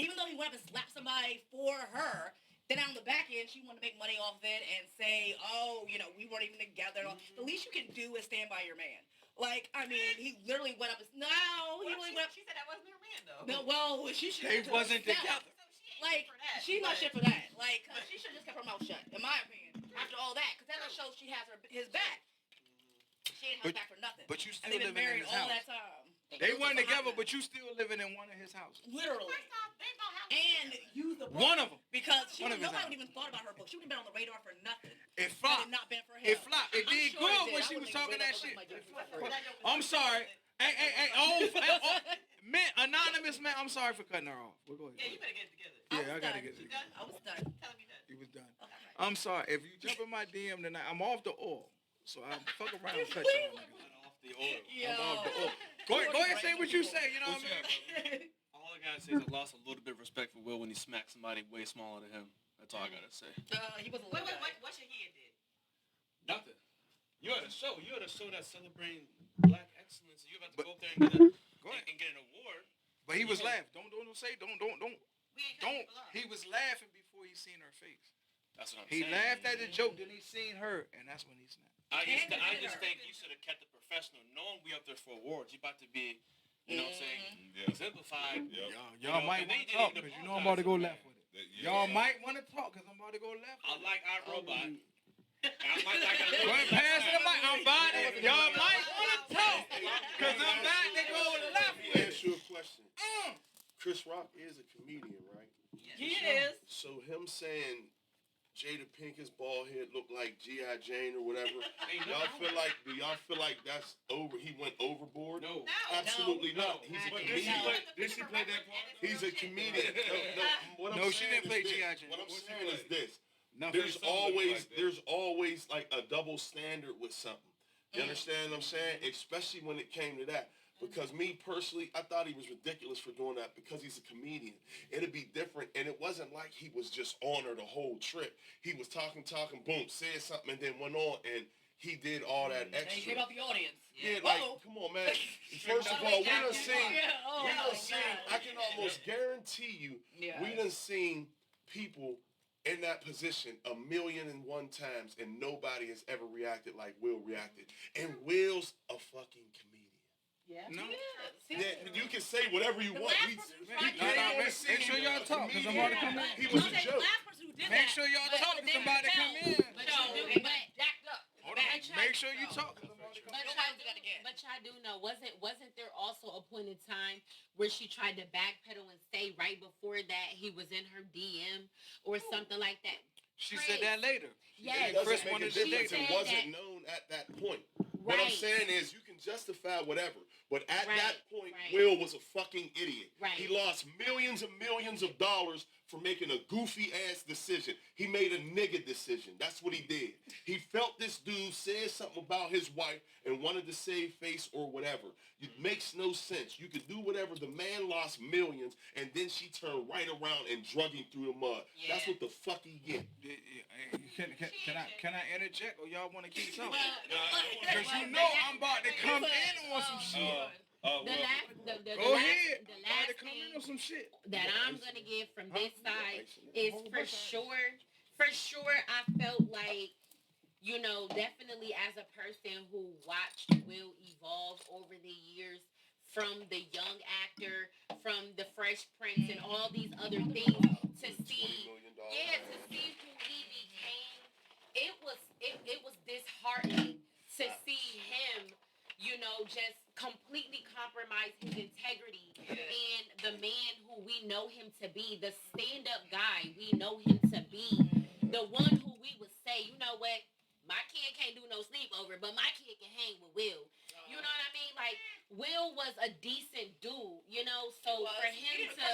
Even though he went up and slapped somebody for her, then on the back end she wanted to make money off of it and say, oh, you know, we weren't even together. The least you can do is stand by your man. Like, I mean, he literally went up and he really went up. She said that wasn't her man though. No, well, she should. They wasn't together. So she ain't Like, for that, she's not but- shit for that. Like, she should have just kept her mouth shut, in my opinion. After all that, because that just shows she has his back. She ain't have his back for nothing. But you And still they've been living in married his all house. that time. They weren't together, but you still living in one of his houses. Literally. First off, they don't have And use the book. One of them. Because One of his nobody albums. would even thought about her book. She would have been on the radar for nothing. It Had flopped. it not been for him. It flopped. It I'm did sure good it did. when I she was wouldn't talking even that read shit. book like that. I'm sorry. Hey, man, anonymous man, I'm sorry for cutting her off. We'll go Yeah, ahead. you better get it together. Yeah, I gotta get it. Done? I was done. Tell him you done. He was done. Okay. I'm sorry. If you jump in my DM tonight, I'm off the oil. So I'm fuck around and cut y'all niggas. Off the oil. Yo. I'm off the oil. Go ahead and say what you say, you know what I mean? All I gotta say is I lost a little bit of respect for Will when he smacked somebody way smaller than him. That's all I gotta say. He was a Wait, little guy. what your head did? Nothing. You had a show. You had a show that's celebrating black excellence. You about to go up there and get Go ahead. and get an award. But he was laughing. Don't say, don't. We ain't cutting people off. He was laughing before he seen her face. That's what I'm He saying. laughed at the joke, then he seen her, and that's when he snapped. I just think you should have kept it professional. Knowing we up there for awards, you about to be, you know what I'm saying, exemplified. Y'all might want to talk, because you know I'm about to go left with it. Y'all might want to talk, because I'm about to go left I with it. like iRobot. Go ahead, pass the mic. I'm about to. Y'all might want to talk, because I'm about to go left Let me with it. ask you a question. Chris Rock is a comedian, right? He is. So him saying Jada Pinkett's bald head look like G.I. Jane or whatever. Do y'all feel like that's over? He went overboard? No. Absolutely No. not. He's a But comedian. did she play that part? He's a comedian. What I'm No, she saying didn't play is this. G.I. Jane. What I'm What's she saying is play? this. No, There's always like a double standard with something. You understand what I'm saying? Especially when it came to that. Because me personally, I thought he was ridiculous for doing that because he's a comedian. It'd be different, and it wasn't like he was just on her the whole trip. He was talking, boom, said something, and then went on, and he did all that And he extra. came out the audience. Yeah, like, come on, man. First of all, we done seen, I can almost guarantee you, we done seen people in that position 1,000,001 times, and nobody has ever reacted like Will reacted. And Will's a fucking comedian. Yeah. No. Yeah, you can say whatever you want. Make sure y'all talk, because I'm about to come in. He was a joke. Make sure y'all talk, because I'm about to come in. But you do, jacked up. Hold on. Make sure you talk. but y'all do know, wasn't there also a point in time where she tried to backpedal and say right before that he was in her DM or something like that? She said that later. Yes. It Chris doesn't make a wanted to difference. date It her. wasn't known at that point. What I'm Right. saying is you can justify whatever, but at that point, right. Will was a fucking idiot. Right. He lost millions and millions of dollars for making a goofy ass decision. He made a nigga decision. That's what he did. He felt this dude said something about his wife and wanted to save face or whatever. It makes no sense. You could do whatever. The man lost millions, and then she turned right around and drug him through the mud. Yeah. That's what the fuck he get. Can I interject, or y'all want to keep talking? Well, Because you know I'm about to come in on some shit. the last Go ahead. the I'm about last to come in thing on some shit. that I'm gonna give from this side is for sure I felt like, you know, definitely as a person who watched Will evolve over the years from the young actor, from the Fresh Prince and all these other things to see $20 million. to see who he became, it was disheartening to see him, you know, just completely compromise his integrity and the man who we know him to be, the stand-up guy we know him to be, the one who we would say, you know what, my kid can't do no sleepover, but my kid can hang with Will. You know what I mean? Like, Will was a decent dude, you know, so for him to...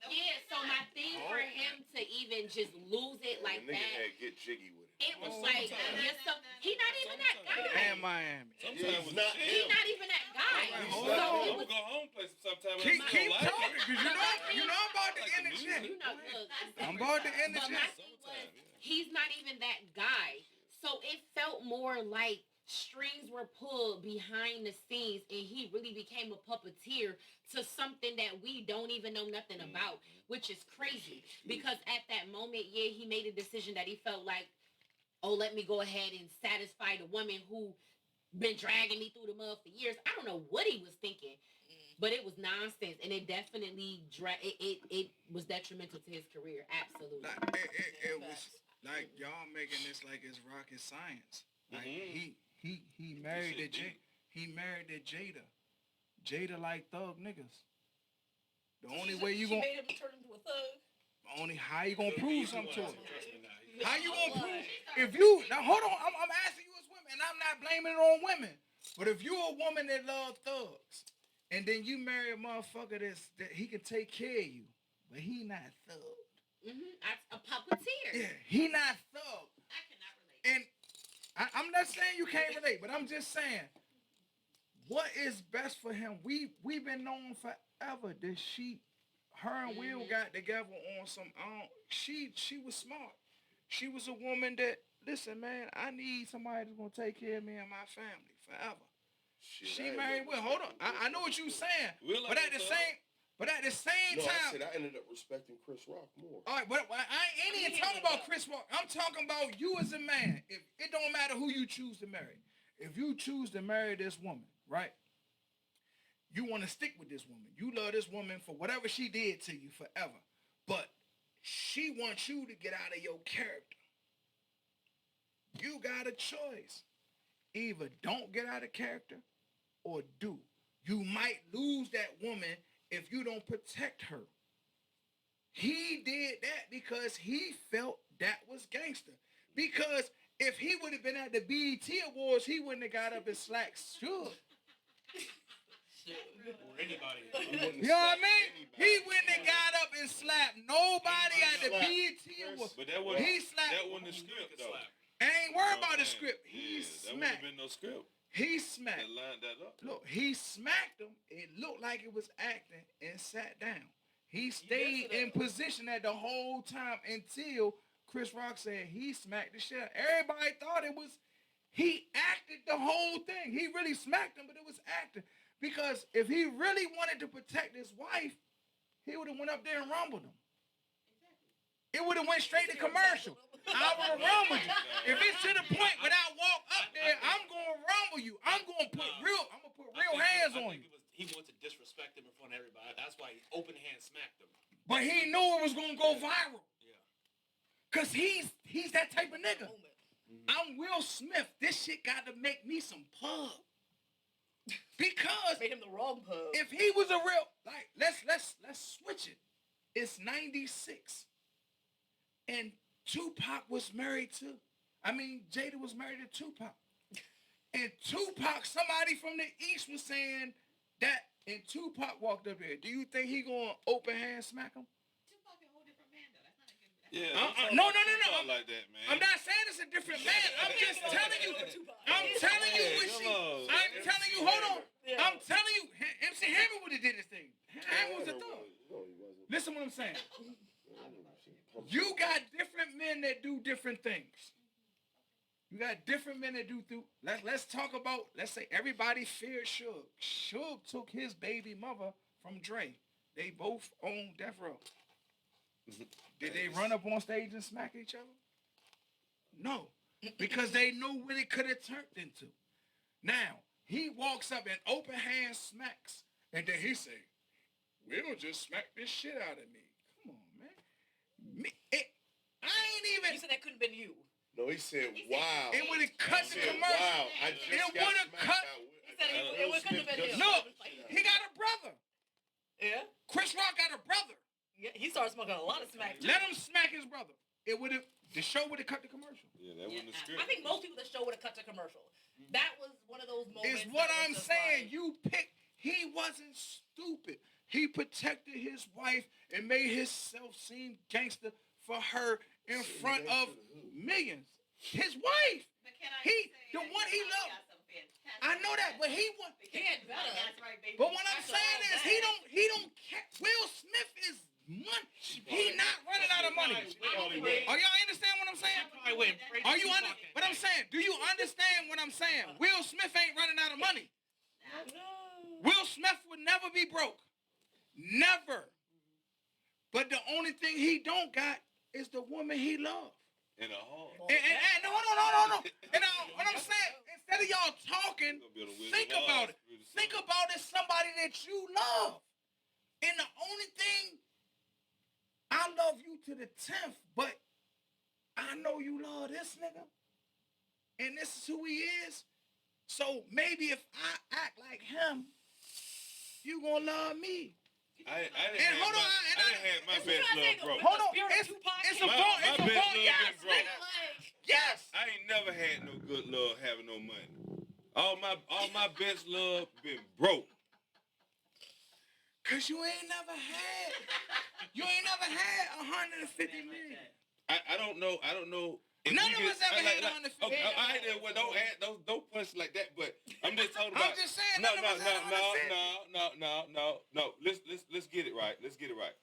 Yeah, so my thing for him to even just lose it like The nigga that, had get jiggy with it. it was like, he not even that guy. And Miami. Sometimes He's not He him. not even that guy. Hold So on. it I'm was, gonna go home play sometime. Keep talking, talking, because you know I'm about to interject. you know, look, I'm about to but my interject. thing was, he's not even that guy. So it felt more like strings were pulled behind the scenes and he really became a puppeteer to something that we don't even know nothing about, which is crazy. Because at that moment, yeah, he made a decision that he felt like, oh, let me go ahead and satisfy the woman who been dragging me through the mud for years. I don't know what he was thinking, but it was nonsense, and it definitely it was detrimental to his career. Absolutely. Like, it was like y'all making this like it's rocket science. Like he married he married that Jada. Jada like thug niggas. The only way you gonna made him turn into a thug. how you gonna prove something to him? How you gonna prove if you now hold on, I'm asking you as women, and I'm not blaming it on women. But if you a woman that love thugs, and then you marry a motherfucker that he can take care of you, but he not thug. A puppeteer. Yeah, he not thug. I cannot relate. And I'm not saying you can't relate, but I'm just saying, what is best for him? We've been known forever that her and Will got together on some. She was smart. She was a woman that, listen, man, I need somebody that's gonna take care of me and my family forever. She married Will. Hold on, I know what you saying, but at the same No, I time. said I ended up respecting Chris Rock more. All right, but I ain't even talking about Chris Rock. I'm talking about you as a man. If it don't matter who you choose to marry. If you choose to marry this woman, right? You want to stick with this woman. You love this woman for whatever she did to you forever. But she wants you to get out of your character. You got a choice. Either don't get out of character or do. You might lose that woman if you don't protect her. He did that because he felt that was gangster. Because if he would have been at the BET Awards, he wouldn't have got up and slacked Suge. Or anybody. You know what I mean? He wouldn't have got up and slapped nobody at the BET Awards. But that wasn't He slapped. that wasn't the script though. Ain't worried about the script. He That wouldn't smacked. have been no script. He That smacked. lined that up. Look, he smacked him. It looked like it was acting and sat down. He stayed in position at the whole time until Chris Rock said he smacked the shit out. Everybody thought it was, he acted the whole thing. He really smacked him, but it was acting. Because if he really wanted to protect his wife, he would have went up there and rumbled him. It would have went straight to commercial. I would have rumbled you. If it's to the point when I walk up there, I'm going to rumble you. I'm going to put real hands on you. He wanted to disrespect him in front of everybody. That's why he open hand smacked him. But he knew it was going to go viral. Yeah. Because he's that type of nigga. I'm Will Smith. This shit got to make me some pub. Because Made him the wrong pub. if he was a real, like, let's switch it. It's 96. And Tupac was married to, Jada was married to Tupac. And Tupac, somebody from the East was saying that, and Tupac walked up here. Do you think he gonna open hand smack him? Tupac a whole different man though. That's not a good. Yeah. No. Not like that, man. I'm not saying it's a different man. I'm just telling you. I'm telling you what she. I'm telling you. Hold on. Yeah. I'm telling you. MC Hammer would have did his thing. Hammer was a thug. No, he wasn't. Listen what I'm saying. You got different men that do different things. You got different men that do through. Let's talk about. Let's say everybody feared Suge. Suge took his baby mother from Dre. They both own Death Row. Did they run up on stage and smack each other? No, because they know what it could have turned into. Now he walks up and open hand smacks, and then he say, "We're gonna just smack this shit out of me." Come on, man. I ain't even. You said that couldn't have been you. No, he said, wow. It would have cut the He said, commercial. wow, I just It got would've smacked cut- out with- He said it couldn't have been him. No, he got a brother. Yeah. Chris Rock got a brother. Yeah. He started smoking a lot of smack. Let him smack his brother. The show would have cut the commercial. Yeah, that wasn't the script. I think most people that show would have cut to commercial. That was one of those moments. It's what that was I'm just saying. like- You pick. He wasn't stupid. He protected his wife and made himself seem gangster for her in front of millions. His wife. But can I He- say the that one he Tupac loved. got some fantastic I know that, but he want. He had better. That's right, baby. But what I'm After saying all is that- he don't care. Will Smith is money. He not running out of money. Are y'all understand what I'm saying? Are you under? But I'm saying, do you understand what I'm saying? Will Smith ain't running out of money. No. Will Smith would never be broke. Never. But the only thing he don't got is the woman he loves. In a hall. And no. And what I'm saying, instead of y'all talking, think about it. Think about it, somebody that you love. And the only thing, I love you to the 10th, but I know you love this nigga. And this is who he is. So maybe if I act like him, you gonna love me. I didn't And hold on, have my best I love think broke. Hold on, Spirit it's Tupac a came phone, My it's a best phone, love yes, been broke. nigga. Yes. I ain't never had no good love having no money. All my best love been broke. Cause you ain't never had 150 million. I don't know. If None we of get- us ever had 150 Okay, million. I ain't there. Well, don't punch like that. But I'm just talking about. I'm just saying, none of us had 150. No. Let's get it right. Let's get it right.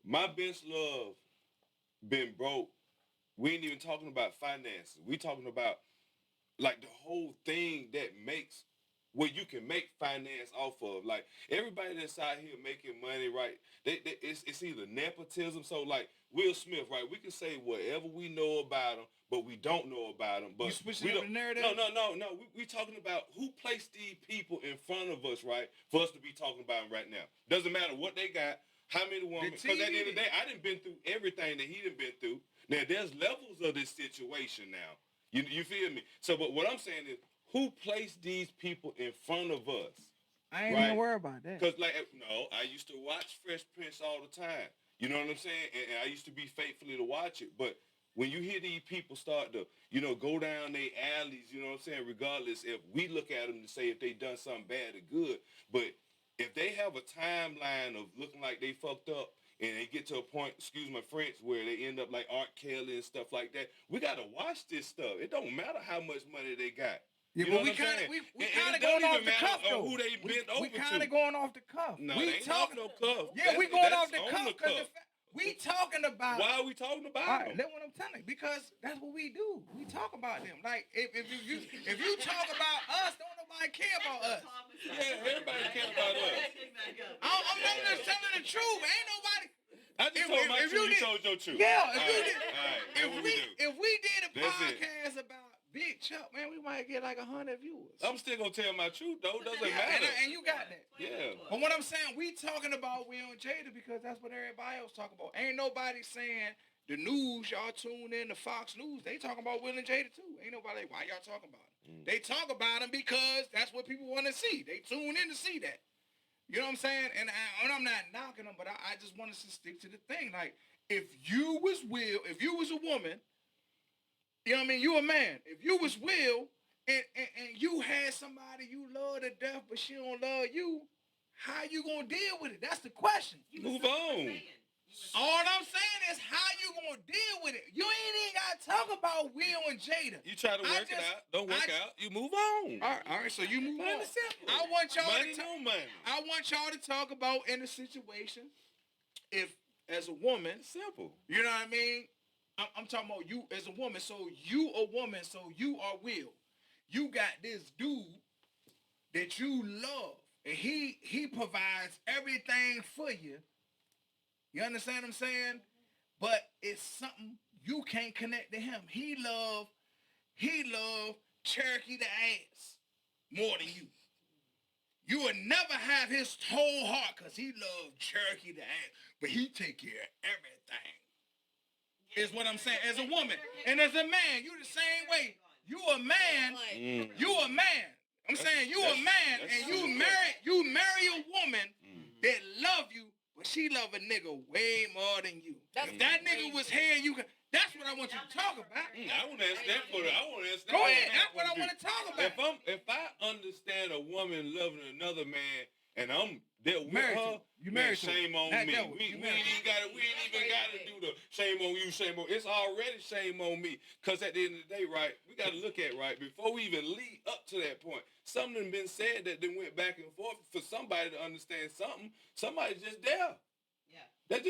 My best love been broke. We ain't even talking about finances. We talking about like the whole thing that makes what you can make finance off of. Like everybody that's out here making money, right? It's either nepotism. So like Will Smith, right? We can say whatever we know about him, but we don't know about him. But You switching we up don't- the narrative? No. We talking about who placed these people in front of us, right? For us to be talking about them right now. Doesn't matter what they got, how many women. Because at the end of the day, I done been through everything that he done been through. Now there's levels of this situation now. You feel me? So, but what I'm saying is, who placed these people in front of us? I ain't Right. even worried about that. Because, like, no, I used to watch Fresh Prince all the time. You know what I'm saying? And I used to be faithfully to watch it. But when you hear these people start to, go down their alleys, you know what I'm saying, regardless if we look at them to say if they done something bad or good, but if they have a timeline of looking like they fucked up and they get to a point, excuse my French, where they end up like Art Kelly and stuff like that, we got to watch this stuff. It don't matter how much money they got. Yeah, You but know we what I'm kind of saying? we And kind it of don't going off even the matter cuff on though. who they bent over We kind to. of going off the cuff. No, we they ain't talking off no cuff. Yeah, we going off the that's cuff on the because cuff. we talking about. Why are we talking All about right, them? that's what I'm telling you, because that's what we do. We talk about them. Like if you talk about us, don't nobody care about us. Yeah, everybody care about us. I'm just telling the truth. Ain't nobody. I just told my truth, you told your truth. Yeah, All right, that's what we do. if we did a That's it. podcast about Big Chuck, man, we might get like 100 viewers. I'm still gonna tell my truth though. Doesn't Yeah, matter. and you got that. Yeah. But what I'm saying, we talking about Will and Jada because that's what everybody else talk about. Ain't nobody saying the news, y'all tune in to Fox News. They talking about Will and Jada too. Ain't nobody like, why y'all talking about it? They talk about them because that's what people want to see. They tune in to see that. You know what I'm saying? And I'm not knocking them, but I just want us to stick to the thing. Like, if you was Will, if you was a woman, you know what I mean? You a man. If you was Will and you had somebody you love to death, but she don't love you, how you gonna deal with it? That's the question. Move on. All I'm saying is how you gonna deal with it. You ain't even gotta talk about Will and Jada. You try to work it out. Don't work out. You move on. All right. So you move on. Simple. I want y'all Money, to no money. I want y'all to talk about in a situation, if as a woman, Simple. you know what I mean? I'm talking about you as a woman. So you a woman, so you are Will. You got this dude that you love, and he provides everything for you. You understand what I'm saying? But it's something you can't connect to him. He love Cherokee the ass more than you. You would never have his whole heart because he loved Cherokee the ass, but he take care of everything. Is what I'm saying. As a woman and as a man, you the same way. You a man. You a man. I'm saying you a man, and you marry a woman that love you, but she love a nigga way more than you. If that nigga was here, that's what I want you to talk about. I want to ask that for I want to ask that. Go ahead. That's what I want to talk about. If I understand a woman loving another man and I'm there with Married her, to. You married to. shame on That me. devil. We You ain't even gotta do the shame on you, shame on. It's already shame on me. Cause at the end of the day, right, we gotta look at right before we even lead up to that point. Something been said that then went back and forth for somebody to understand something. Somebody's just there. That's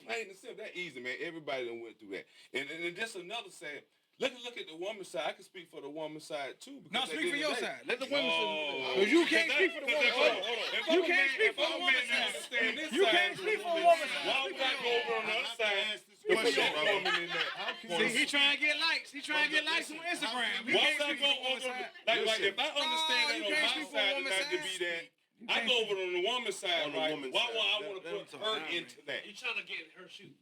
plain and simple. That easy, man. Everybody done went through that. And just another saying, look at the woman's side. I can speak for the woman's side too. No, speak for your side. Let the women Oh. because you can't speak for the woman's side. You can't speak for the woman's side. You can't speak for the woman's side. Why would I go over on the other side? See, he trying to get likes. He trying to get likes on Instagram. He Why can't would I speak go for the woman's over? side. Like if I understand that you on can't my speak for side a woman's not to side. be that, I go over on the woman's side, On the right? woman's Why side. would I want to Let him put talk. her into that? You trying to get her shoes?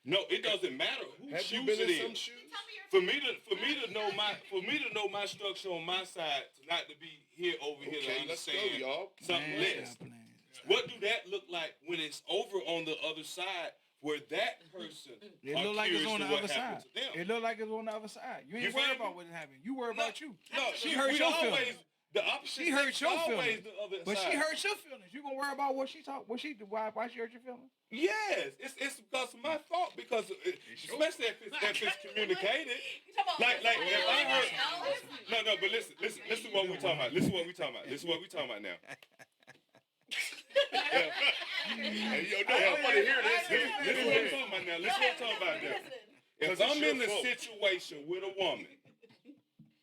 No, it doesn't matter who Have you shoes been it in some is. shoes? For me to know my structure on my side, to not to be here over here to Okay, let's go, understand y'all. something Man, less. stop playing. What do that look like when it's over on the other side, where that person It are look like it's curious on to the what other happened side. to them? It look like it's on the other side. You You ain't worried feel me? about what happened. You worry about you. No, She hurt we your always feelings. the opposite. She hurt sex your always feelings. the other But side. she hurt your feelings. You gonna worry about what she talk? What she do? Why she hurt your feelings? Yes, it's because of my fault. Because especially if it's communicated. Like if I heard. No, but listen to what we talking about. Listen to what we talking about now. Hey, yo, no, I want to hear this. Listen to what I'm talking about now. Listen to what I'm talking about now. If Because it's I'm your in a fault. situation with a woman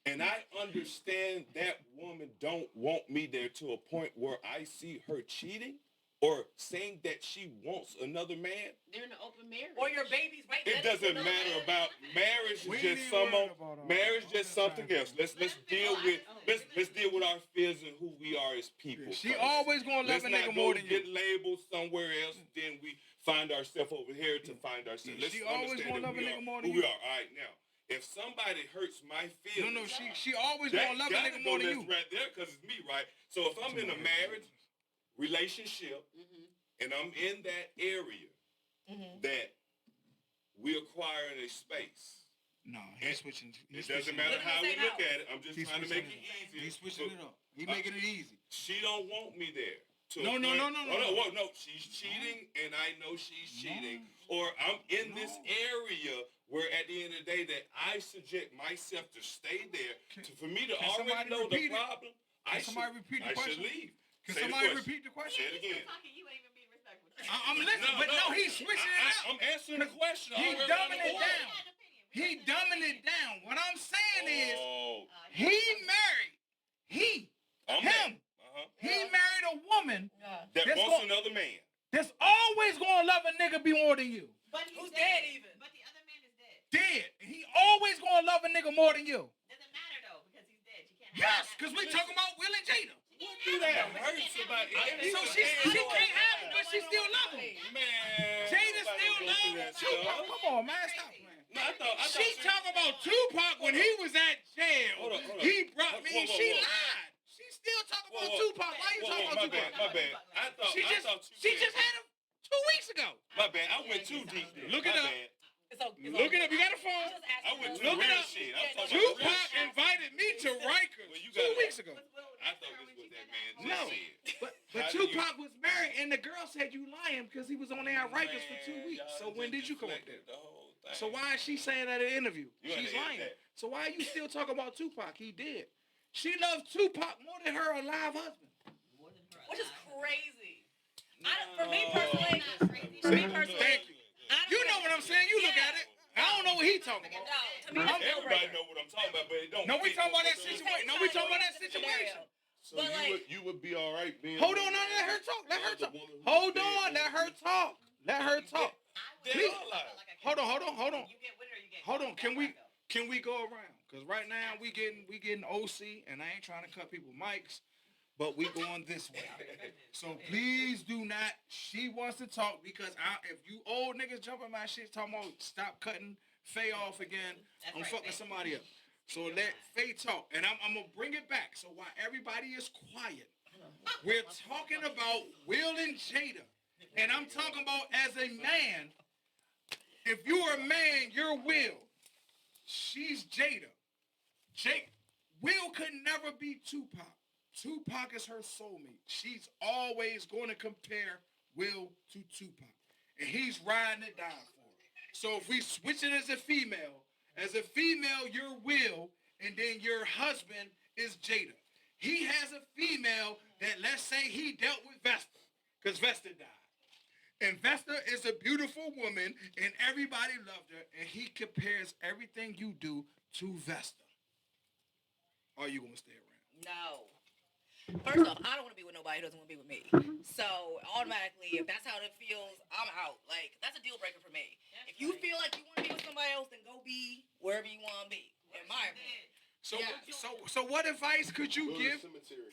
and I understand that woman don't want me there to a point where I see her cheating or saying that she wants another man, They're in an open marriage. Or your baby's right it next to doesn't another matter man. about marriage. We Is ain't just even some worried about all marriage that. just something else. Let's deal with let's deal with our fears and who we are as people. She first. always gonna love Let's a not nigga go more than get you. labeled somewhere else, and then we find ourselves over here to find ourselves. Let's She always understand gonna that love a we nigga are more who than we you. are. All right, now, if somebody hurts my feelings, No, she always that gonna love a gotta nigga go more than left you. right there because it's me, right? So if I'm in a marriage relationship and I'm in that area that we acquiring a space. No, he's switching. It doesn't matter how we look at it. I'm just He's trying to make it switching easy. He's switching it up. He's making it easy. She don't want me there. No. No. She's cheating, and I know she's cheating. Or I'm in this area where, at the end of the day, that I subject myself to stay there. For me to already know the problem, I should leave. Can somebody repeat the question? Say it again. You ain't even being respectful. I'm listening, but no, he's switching it up. I'm answering the question. He dumbing it down. He dumbing it down. What I'm saying is, he married. He married a woman that wants another man. that's always gonna love a nigga be more than you. But he's Who's dead. dead even? But the other man is dead. Dead. He always gonna love a nigga more than you. Doesn't matter though because he's dead. You can't have Yes, because we talking about Will and Jada. What do that hurt somebody? So she can't have him, but she still love him. Man, Jada still loves Tupac. Come on, man, stop playing. No, I thought She talking about Tupac when he was at jail. Hold on. He brought me. Whoa. She lied. She still talking about Tupac. Why you talking about Tupac? My bad. I thought She just had him 2 weeks ago. My bad. I went too deep there. Look it My up. bad. Look it up. You got a phone? I went to Look the it real up. shit. I'm talking about the real Tupac shit. invited me to Rikers Well, you 2 gotta- weeks ago. I thought this was that man just No, said. but How do you- Tupac was married, and the girl said you lying because he was on there at Rikers for 2 weeks. Man, So y'all when just did you come up there? deflected the whole thing. So why is she saying that in an interview? You gotta She's edit lying. that. So why are you still talking about Tupac? He did. She loves Tupac more than her alive husband. Which is crazy. For me personally, Thank you. You know what I'm saying? You look at it. I don't know what he talking about. to me, that's Everybody know what I'm talking about, but it don't. No, we fit talking about that what the- situation. No, we talking about that situation. So But, you would be all right being. Hold on, let her talk. Let her talk. Hold on, let her talk. Let her talk. They Please. all lie. Hold on. You get with her, you get. Hold on. Can we go around? Cause right now we getting OC, and I ain't trying to cut people mics, but we going this way. So please do not. She wants to talk because if you old niggas jumping my shit talking about stop cutting Faye off again, I'm fucking somebody up. So let Faye talk, and I'm gonna bring it back. So while everybody is quiet, we're talking about Will and Jada, and I'm talking about as a man. If you're a man, you're Will. She's Jada. Will could never be Tupac. Tupac is her soulmate. She's always going to compare Will to Tupac. And he's riding it down for her. So if we switch it as a female, you're Will, and then your husband is Jada. He has a female that, let's say, he dealt with Vesta, because Vesta died. And Vesta is a beautiful woman, and everybody loved her, and he compares everything you do to Vesta. Are you going to stay around? No. First off, I don't want to be with nobody who doesn't want to be with me. So automatically, if that's how it feels, I'm out. Like, that's a deal breaker for me. If you feel like you want to be with somebody else, then go be wherever you want to be. In my opinion. So what advice could you give?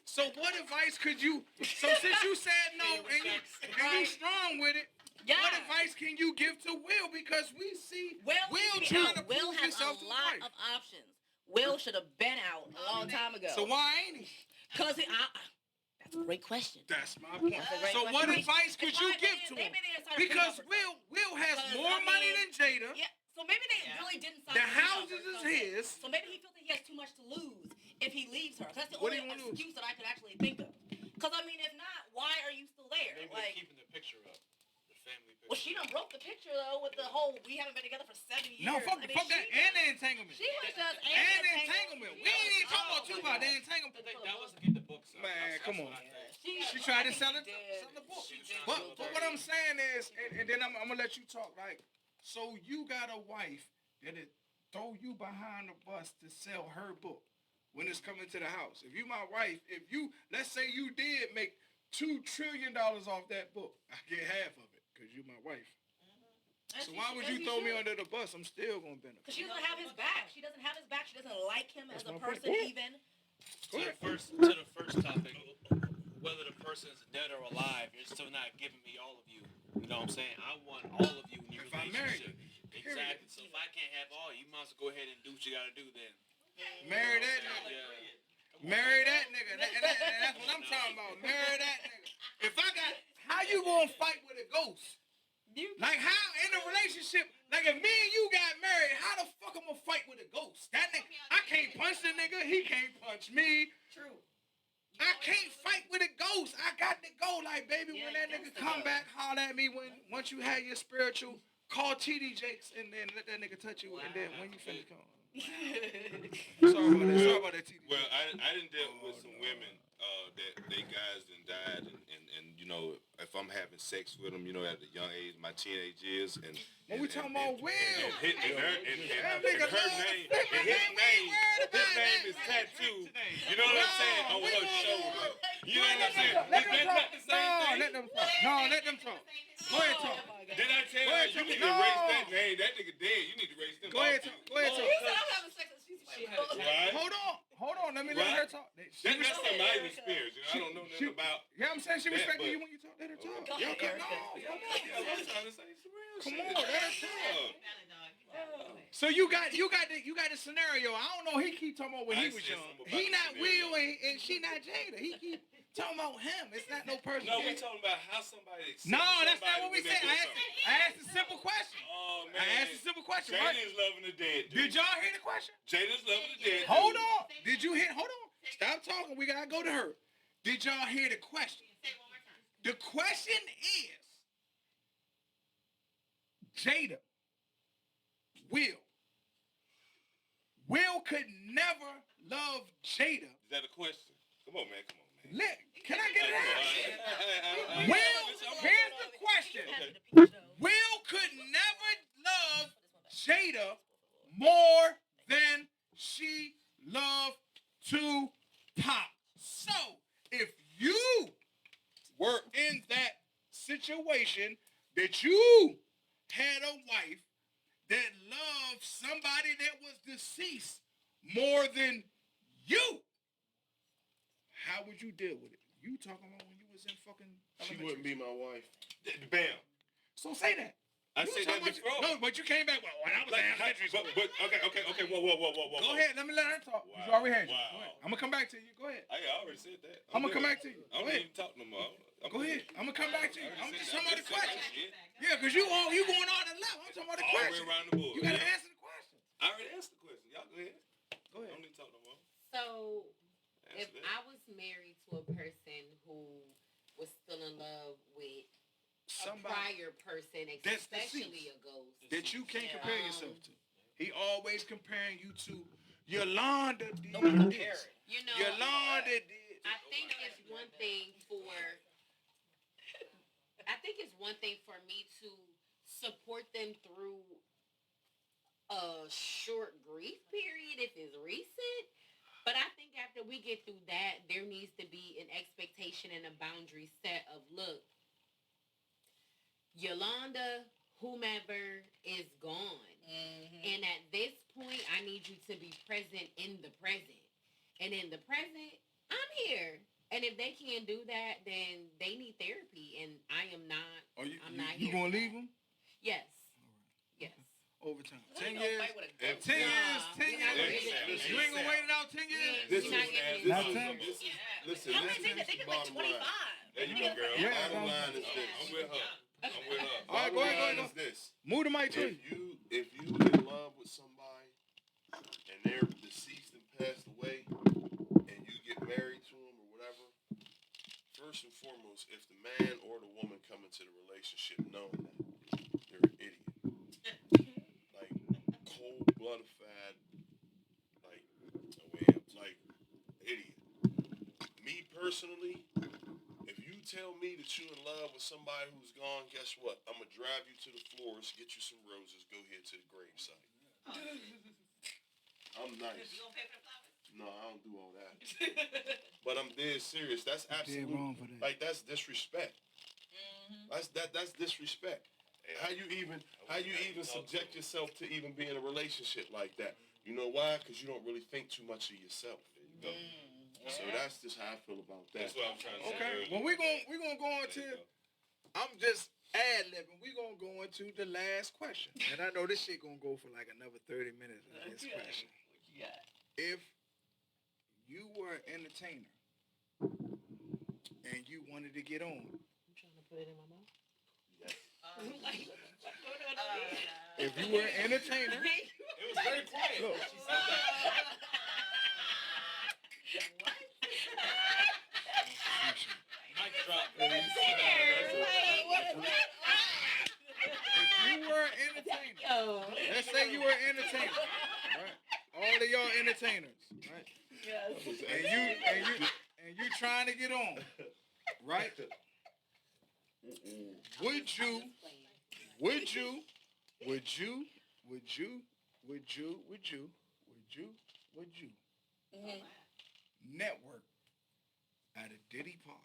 So what advice could you? So since you said no and you strong with it, what advice can you give to Will? Because we see Will trying to Will prove has himself a to lot wife. of options. Will should have been out a long time ago. So why ain't he? Cause that's a great question. That's my point. So question. what advice could you give to him? Because Will has more money than Jada. Yeah. So maybe they really didn't sign The a prenup houses or is something. his. So maybe he feels that he has too much to lose if he leaves her. That's the What do only you wanna lose? excuse that I could actually think of. Because I mean, if not, why are you still there? Maybe Like, they're keeping the picture up. The family picture. well, she done broke the picture though with the whole we haven't been together for 7 years. No, fuck that. And the entanglement. She was just And the entanglement. We ain't even talking about Tupac. The entanglement. That was to get the books out. Man, That's come what on. I think. She tried to sell the book. She did. But what I'm saying is, and then I'm gonna let you talk. Like, so you got a wife that'll throw you behind the bus to sell her book when it's coming to the house. If you my wife, let's say you did make $2 trillion off that book, I get half of it because you my wife. So why would you throw me under the bus? I'm still gonna benefit. Because she doesn't have his back. She doesn't have his back. She doesn't like him as a my point. person even. To the first topic, whether the person's dead or alive, you're still not giving me all of you. You know what I'm saying? I want all of you in your If I'm married, relationship. Exactly. So if I can't have all, you might as well go ahead and do what you gotta do then. Marry that nigga. Yeah. Marry that nigga. That's what I'm talking about. Marry that nigga. How you gonna fight with a ghost? Like how in a relationship, like if me and you got married, how the fuck I'm gonna fight with a ghost? That nigga, I can't punch the nigga, he can't punch me. True. I can't fight with a ghost. I got to go. Like, baby, when that nigga come back, holler at me. Once you have your spiritual, call TD Jakes and then let that nigga touch you. And then when you finish, come on. Sorry about that, TD. Well, I didn't deal with some women that they guys done died, and you know, if I'm having sex with them, you know, at a young age, my teenage years, and When we talking about Will, his name is tattooed. You know what I'm saying? On her shoulder. You know what I'm saying? Let That's not the same thing. let them talk. No, let them talk. Go ahead, talk. Did I tell you you need to erase that name? That nigga dead. You need to erase them. Go ahead, talk. Go ahead, He talk. said I'm having sex with Cece. Right? Hold on. Let me let her talk. That's something I experienced. I don't know nothing about. Yeah, I'm saying she that, respected but- you when you talk. Let her talk. Go Y'all ahead, come on. Erica. I'm trying to say some real Come shit. on, let her talk. Valid dog. So you got the scenario. I don't know. He keep talking about when he I was said young. something about He the not scenario. Will and she not Jada. He keep talking about him. It's not no person. No, we talking about how somebody accepts No, that's not somebody what we when they said. do something. I asked a simple question. Oh, man. I asked a simple question. Jada Right? is loving the dead, dude. Did y'all hear the question? Jada's loving the dead, Hold dude. on. Did you hear? Hold on. Stop talking. We gotta go to her. Did y'all hear the question? Say it one more time. The question is, Jada, Will could never love Jada. Is that a question? Come on, man. Can I get it out? Will, Here's the question. Will could never love Jada more than she loved Tupac. So, if you were in that situation that you had a wife that loved somebody that was deceased more than you, how would you deal with it? You talking about when you was in fucking She elementary wouldn't be school. my wife. Bam. So say that. I You said that talking about before. No, but you came back when I was in elementary school. But okay. Whoa. Go ahead, let me let her talk. Wow. You already had you. Wow. Go ahead. I'm gonna come back to you. Go ahead. I already said that. I'm gonna come back to you. I Go don't ahead. even talk no more. Go ahead. I'm gonna come back to you. I'm just talking about the question. Shit. Yeah, because you going all the left. I'm talking about the All the way question. around the board. You gotta Yeah. answer the question. I already answered the question. Y'all go ahead. Go I ahead. don't need to talk no more. So if Answer that. I was married to a person who was still in love with a prior person, That's especially deceased. a ghost, That you can't Yeah. compare yourself to. He always comparing you to Yolanda did Nobody this. comparing. you know, Yolanda did. I think it's one thing for me to support them through a short grief period if it's recent. But I think after we get through that, there needs to be an expectation and a boundary set of, look, Yolanda, whomever, is gone. And at this point, I need you to be present in the present. And in the present, I'm here. And if they can't do that, then they need therapy. And I am not. I'm not You here. gonna leave him? Yes. Yes. Overtime. I 10 ain't gonna years. fight with a ghost. 10 years. 10 We're not years. gonna give it- You ain't gonna wait it out 10 years. This You're not is getting this Not is- 10. this is listen. How many Listen. niggas? They get like Bottom line. 25. There you go, girl. Yeah. Bottom line is this. I'm with her. All right, go ahead, Bottom line go is this. Move the mic to you. If you in love with somebody and they're deceased and passed away, and you get married to them or whatever, first and foremost, if the man or the woman come into the relationship knowing that, they're an idiot. Like cold-blooded, like idiot. Me personally, if you tell me that you in love with somebody who's gone, guess what? I'm gonna drive you to the florist, get you some roses, go here to the gravesite. I'm nice. You gonna pay for the flowers? No, I don't do all that. But I'm dead serious. That's Dead absolute. wrong for that. Like that's disrespect. That's disrespect. How you even subject yourself to even be in a relationship like that? You know why? Because you don't really think too much of yourself. There you go. So that's just how I feel about that. That's what I'm trying to say. Okay. earlier. Well, we gonna go on There you to. go. I'm just ad-libbing. We gonna go into the last question, and I know this shit gonna go for like another 30 minutes. Of this question. What you got? If you were an entertainer and you wanted to get on, I'm trying to put it in my mouth. Oh If you were an entertainer, It was very quiet. Look. She said that. Mic drop. if you were an entertainer, Yo. let's say you were an entertainer, right? All of y'all entertainers, right? And you trying to get on, right? Would you network at a Diddy party?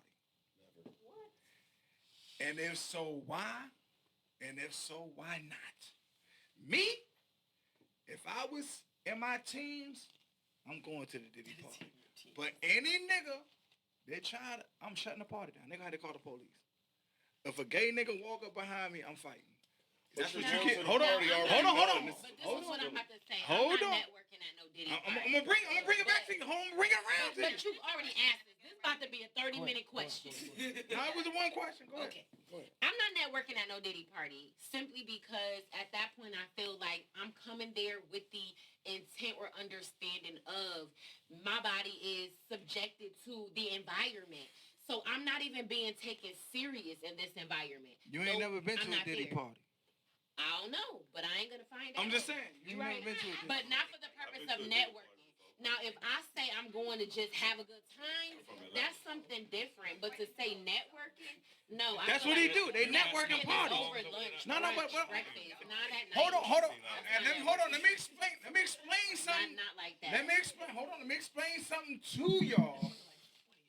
And if so, why? And if so, why not? Me, if I was in my teens, I'm going to the Diddy party. But any nigga that try to, I'm shutting the party down. Nigga had to call the police. If a gay nigga walk up behind me, I'm fighting. That's what you get. Hold on. But this is what I'm about to say. Hold I'm on. not networking at no Diddy I'm party. gonna bring it back to you. I'm gonna bring it around to But you. you've already asked this. This is about to be a 30-minute question. No, it was a one question. Go ahead. Okay. Go ahead. I'm not networking at no Diddy party simply because at that point I feel like I'm coming there with the intent or understanding of my body is subjected to the environment. So I'm not even being taken serious in this environment. You ain't never been to I'm a not Diddy there. party. I don't know, but I ain't gonna find out. I'm just saying. You Right. never been to a Diddy But not for the purpose of networking. Now, if I say I'm going to just have a good time, that's something different. But to say networking, no. That's feel what he like do. They networking it's parties. over lunch, No, brunch, but- breakfast, not at night. Hold on. And then hold on. Let me explain something. Not like that. Let me explain something to y'all.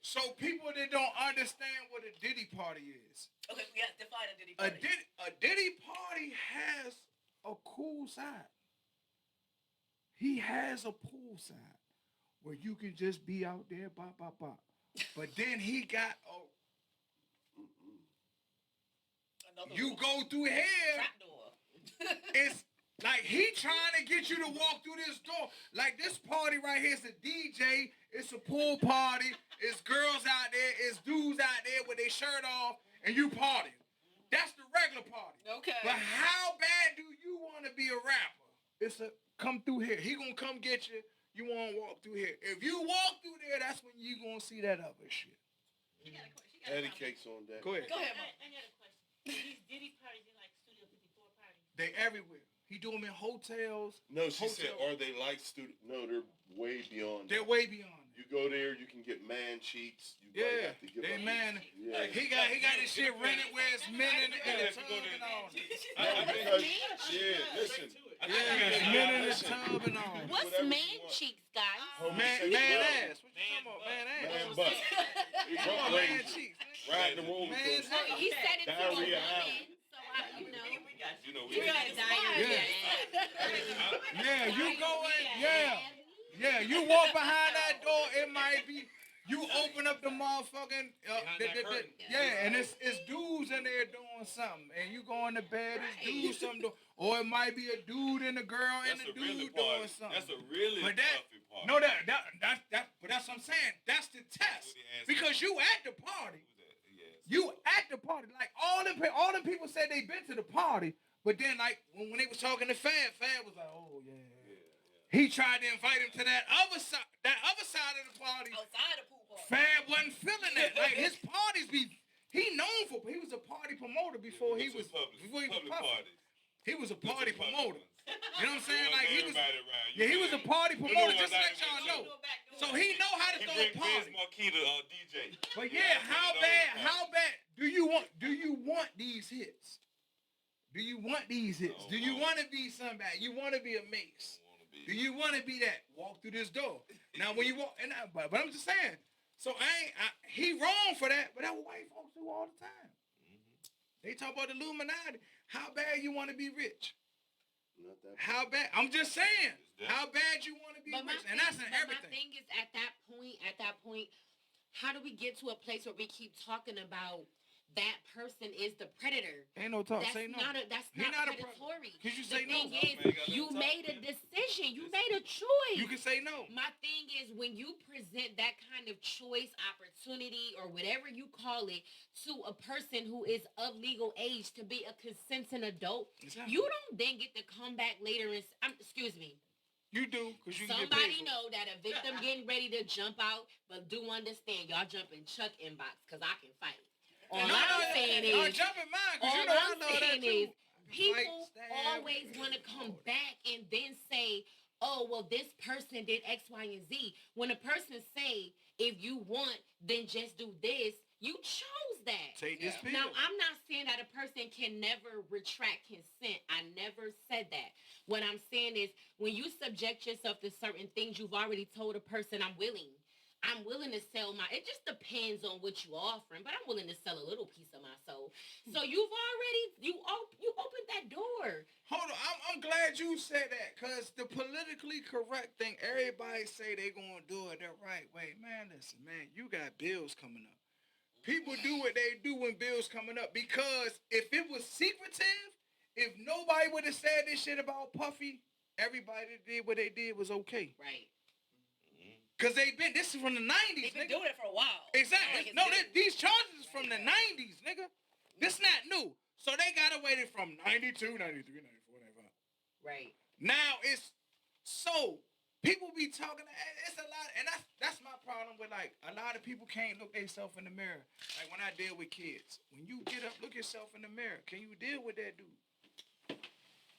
So people that don't understand what a Diddy party is. Okay, we have to define a Diddy party. A Diddy party has a cool side. He has a pool side where you can just be out there, bop. But then he got you go through here. Trapdoor. It's like he trying to get you to walk through this door. Like this party right here is a DJ. It's a pool party. It's girls out there. It's dudes out there with their shirt off, and you party. That's the regular party. Okay. But how bad do you want to be a rapper? It's a come through here. He gonna come get you. You want to walk through here. If you walk through there, that's when you gonna see that other shit. Patty cakes on that. Go ahead. Go ahead, Mom. I got a question. These Diddy parties, they like Studio 54 parties. They everywhere. He do them in hotels. No, she said, Hotel. are they like student? No, they're way beyond. They're that. way beyond. You go there, you can get man cheeks. You might Yeah, have to give they up man. Yeah. He got this shit rented where it's men in the tub and all. Because, listen. Yeah, it's men in the tub and all. What's Whatever you man want. cheeks, guys? Man ass. What you talking about? Man ass. Man butt. Come on, man cheeks. Riding the roller Man coaster. Well, he said it to a Diarrhea woman, Alley. so I, you know. You know, You got diarrhea. Yeah, you go in. Yeah, you walk behind that door. It might be. You open up the motherfucking. And it's dudes in there doing something, and you go in the bed. It's dudes something, or it might be a dude and a girl and that's a a really dude party. doing something. That's a really But that, puffy party. no, but that's what I'm saying. That's the test. Because you at the party. You at the party. Like all them people said they been to the party, but then like when they was talking to Fab was like, oh yeah. He tried to invite him to that other side of the party. Outside the pool party. Fab wasn't feeling that. Like his parties he known for. He was a party promoter before he was public puffing. parties. He was a party Public promoter. ones. You know what I'm saying? Like he was. Everybody around. Yeah, he was a party You promoter. know Just to what let y'all I know. mean? So he know how to He throw bring a party. Vince Marquis to DJ. But yeah, how bad do you want these hits? Do you want these hits? Do you want to be somebody? You want to be a Mace? Do you want to be that? Walk through this door. Now when you walk, but I'm just saying. So he wrong for that, but that's what white folks do all the time. They talk about the Illuminati. How bad you want to be rich? Not that How bad? I'm just saying. How bad you want to be rich? And that's in My everything. thing is at that point, how do we get to a place where we keep talking about that person is the predator. Ain't no talk. That's Say no. That's He not not a predatory. Cause you The say no. thing Man, is, you gotta you let him made talk, a man. decision. You made a choice. You can say no. My thing is, when you present that kind of choice, opportunity, or whatever you call it, to a person who is of legal age to be a consenting adult, Exactly. you don't then get to come back later and excuse me. You do, cause you can get Somebody paid. know that a victim getting ready to jump out, but do understand y'all jump in Chuck inbox because I can fight. All I'm saying is, jump in mine, cause all you know I I'm love that saying too. is, Fight, people stab, always want to come back and then say, "Oh, well, this person did X, Y, and Z." When a person say, "If you want, then just do this," you chose that. Take this pill. Now, I'm not saying that a person can never retract consent. I never said that. What I'm saying is, when you subject yourself to certain things, you've already told a person, I'm willing to sell my, it just depends on what you offering, but I'm willing to sell a little piece of my soul. So you opened that door. Hold on, I'm glad you said that, cause the politically correct thing, everybody say they gonna do it the right way. Man, listen, man, you got bills coming up. People do what they do when bills coming up, because if it was secretive, if nobody would have said this shit about Puffy, everybody that did what they did was okay. Right. Cause this is from the 90s, They've been nigga. doing it for a while. Exactly. No, these charges is from the 90s, nigga. This not new. So they got away from 92, 93, 94, 95. Right. Now it's so people be talking. It's a lot, and that's my problem with, like, a lot of people can't look themselves in the mirror. Like when I deal with kids, when you get up, look yourself in the mirror. Can you deal with that dude?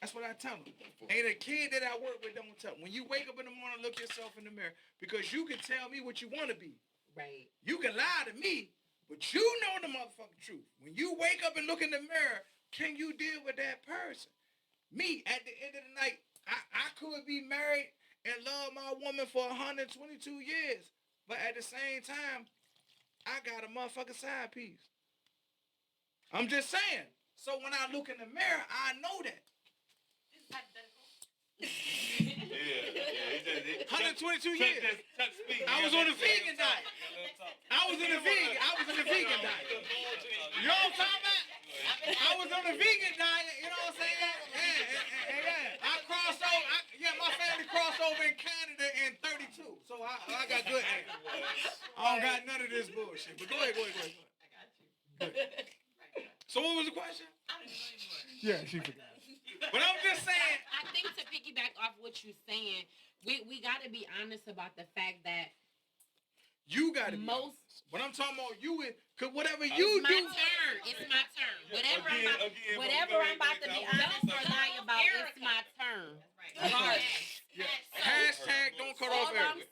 That's what I tell them. Ain't a kid that I work with don't tell them. When you wake up in the morning, look yourself in the mirror, because you can tell me what you want to be. Right. You can lie to me, but you know the motherfucking truth. When you wake up and look in the mirror, can you deal with that person? Me, at the end of the night, I could be married and love my woman for 122 years, but at the same time, I got a motherfucking side piece. I'm just saying. So when I look in the mirror, I know that. Yeah. 122 years. I was on the vegan diet. I was in the vegan diet. You know what I'm talking about? I was on the vegan diet, you know what I'm saying? Yeah. I crossed over. My family crossed over in Canada in 32. So I got good hair. I don't got none of this bullshit. But go ahead. Good. So what was the question? I don't know anymore. Yeah, she forgot. But I'm just saying. I think to piggyback off what you're saying, we got to be honest about the fact that You got to be most. honest. When I'm talking about you, cause whatever you It's my do. turn. It's my turn. Whatever Again, I'm about to be honest or lie about, it's my turn. Right. Yeah. Hashtag don't cut off All I'm Erica.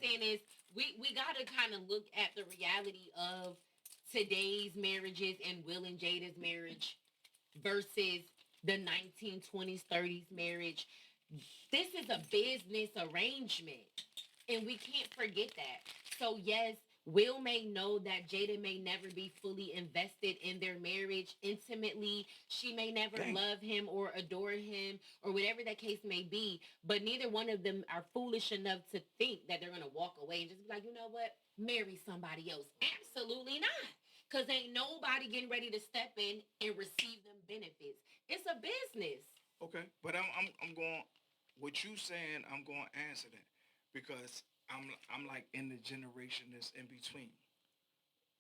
saying is, we got to kind of look at the reality of today's marriages and Will and Jada's marriage versus the 1920s, 30s marriage. This is a business arrangement, and we can't forget that. So yes, Will may know that Jada may never be fully invested in their marriage intimately. She may never love him or adore him or whatever that case may be. But neither one of them are foolish enough to think that they're going to walk away and just be like, you know what? Marry somebody else. Absolutely not. Because ain't nobody getting ready to step in and receive them benefits. It's a business. Okay, but I'm going. What you saying? I'm going to answer that, because I'm like in the generation that's in between.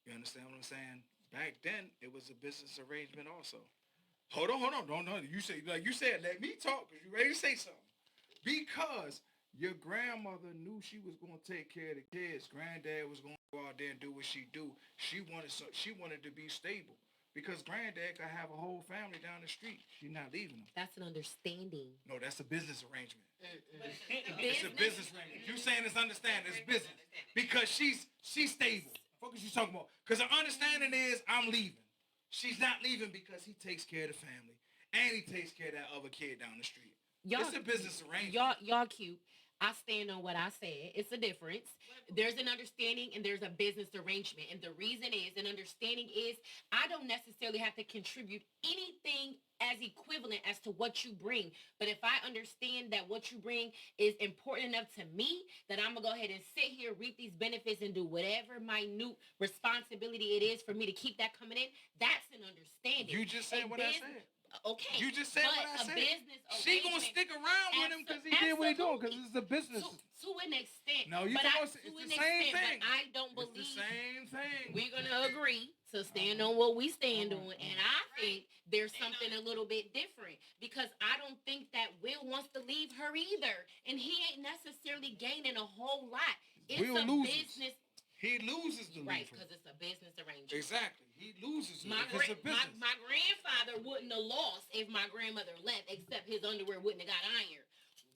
You understand what I'm saying? Back then, it was a business arrangement also. Hold on. Don't. You say, like you said, let me talk, because you ready to say something. Because your grandmother knew she was going to take care of the kids. Granddad was going to go out there and do what she do. She wanted to be stable, because granddad could have a whole family down the street. She's not leaving them. That's an understanding. No, that's a business arrangement. Mm-mm. It's a business arrangement. You saying it's understanding, it's business. Because she's stable. What is you talking about? Because her understanding is, I'm leaving. She's not leaving because he takes care of the family, and he takes care of that other kid down the street. It's a business arrangement. Y'all cute. I stand on what I said. It's a difference. There's an understanding and there's a business arrangement. And the reason is, an understanding is, I don't necessarily have to contribute anything as equivalent as to what you bring. But if I understand that what you bring is important enough to me, that I'm gonna go ahead and sit here, reap these benefits, and do whatever minute responsibility it is for me to keep that coming in, that's an understanding. You just said what I said. Okay. You just said what I said. She gonna stick around with him because he did what he doing, because it's a business. To an extent. No, you it's the same thing. But I don't believe it's the same thing. We're gonna agree to stand on what we stand on, and I think there's something a little bit different, because I don't think that Will wants to leave her either, and he ain't necessarily gaining a whole lot. It's Will a loses. business. He loses the right, because it's a business arrangement. Exactly. He loses it. My grandfather wouldn't have lost if my grandmother left, except his underwear wouldn't have got ironed.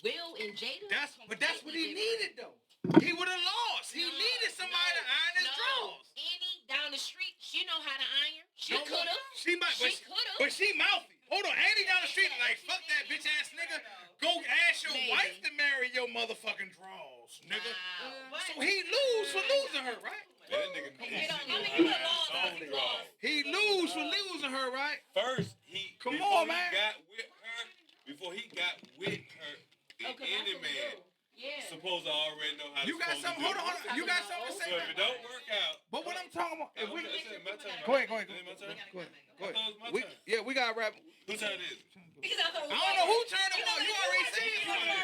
Will and Jada. That's what he needed though. He would have lost. He needed somebody to iron his drawers. Annie down the street, she know how to iron. She could have. She might. But she mouthy. Hold on, Annie down the street like, fuck that bitch ass nigga. Go ask your wife to marry your motherfucking drawers, nigga. So he lose for losing her, right? That nigga he lose for losing her, right? First, before he got with her, any man supposed to already know how to. You got something? Hold on. You got something to say? So if it don't work out, but what I'm talking about, my turn. Go ahead. Go ahead. We got to wrap. Whose turn is it? I don't know who turned it on. You already said something.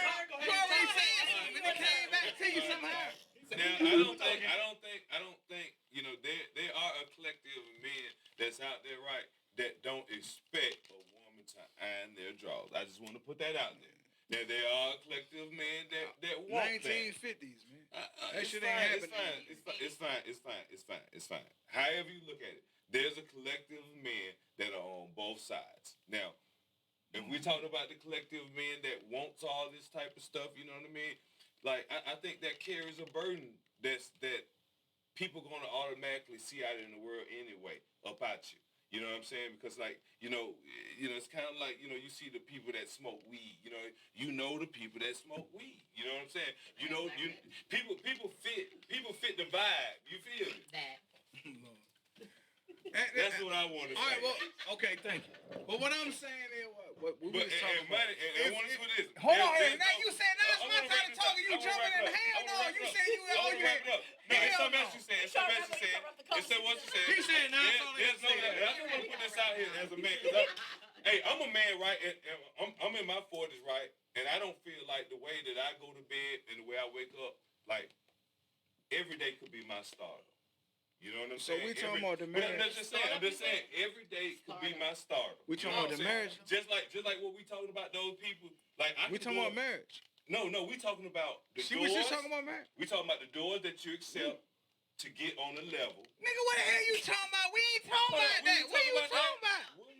And it came back to you somehow. Now I don't think there are a collective of men that's out there, right, that don't expect a woman to iron their drawers. I just want to put that out there. Now there are a collective men that want 1950s, man. That shit fine, ain't happening. It's fine. However you look at it, there's a collective of men that are on both sides. Now, if we're talking about the collective men that wants all this type of stuff, you know what I mean? Like, I think that carries a burden that people gonna automatically see out in the world anyway about you. You know what I'm saying? Because it's kind of like, you see the people that smoke weed. You know the people that smoke weed. You know what I'm saying? People fit the vibe. You feel me? That's what I want to say. All right, well, okay, thank you. But what I'm saying is, what we was talking about. I want to do this. Hold on, now you said, now it's my time to talk, and you jumping in. Hell no, you said you had. No, it's something else you said. It's what you said. He said, nah, that's all they said. I just want to put this out here as a man. Hey, I'm a man, right? And I'm in my 40s, right? And I don't feel like the way that I go to bed and the way I wake up, like, every day could be my starter. You know what I'm saying? So we talking about the marriage. I'm just saying, every day could be my starter. We talking about the marriage. Just like what we talking about those people. Like we talking about marriage. No, we talking about the doors. She was just talking about marriage. We talking about the doors that you accept to get on the level. Nigga, what the hell you talking about? We ain't talking about that. What you talking about?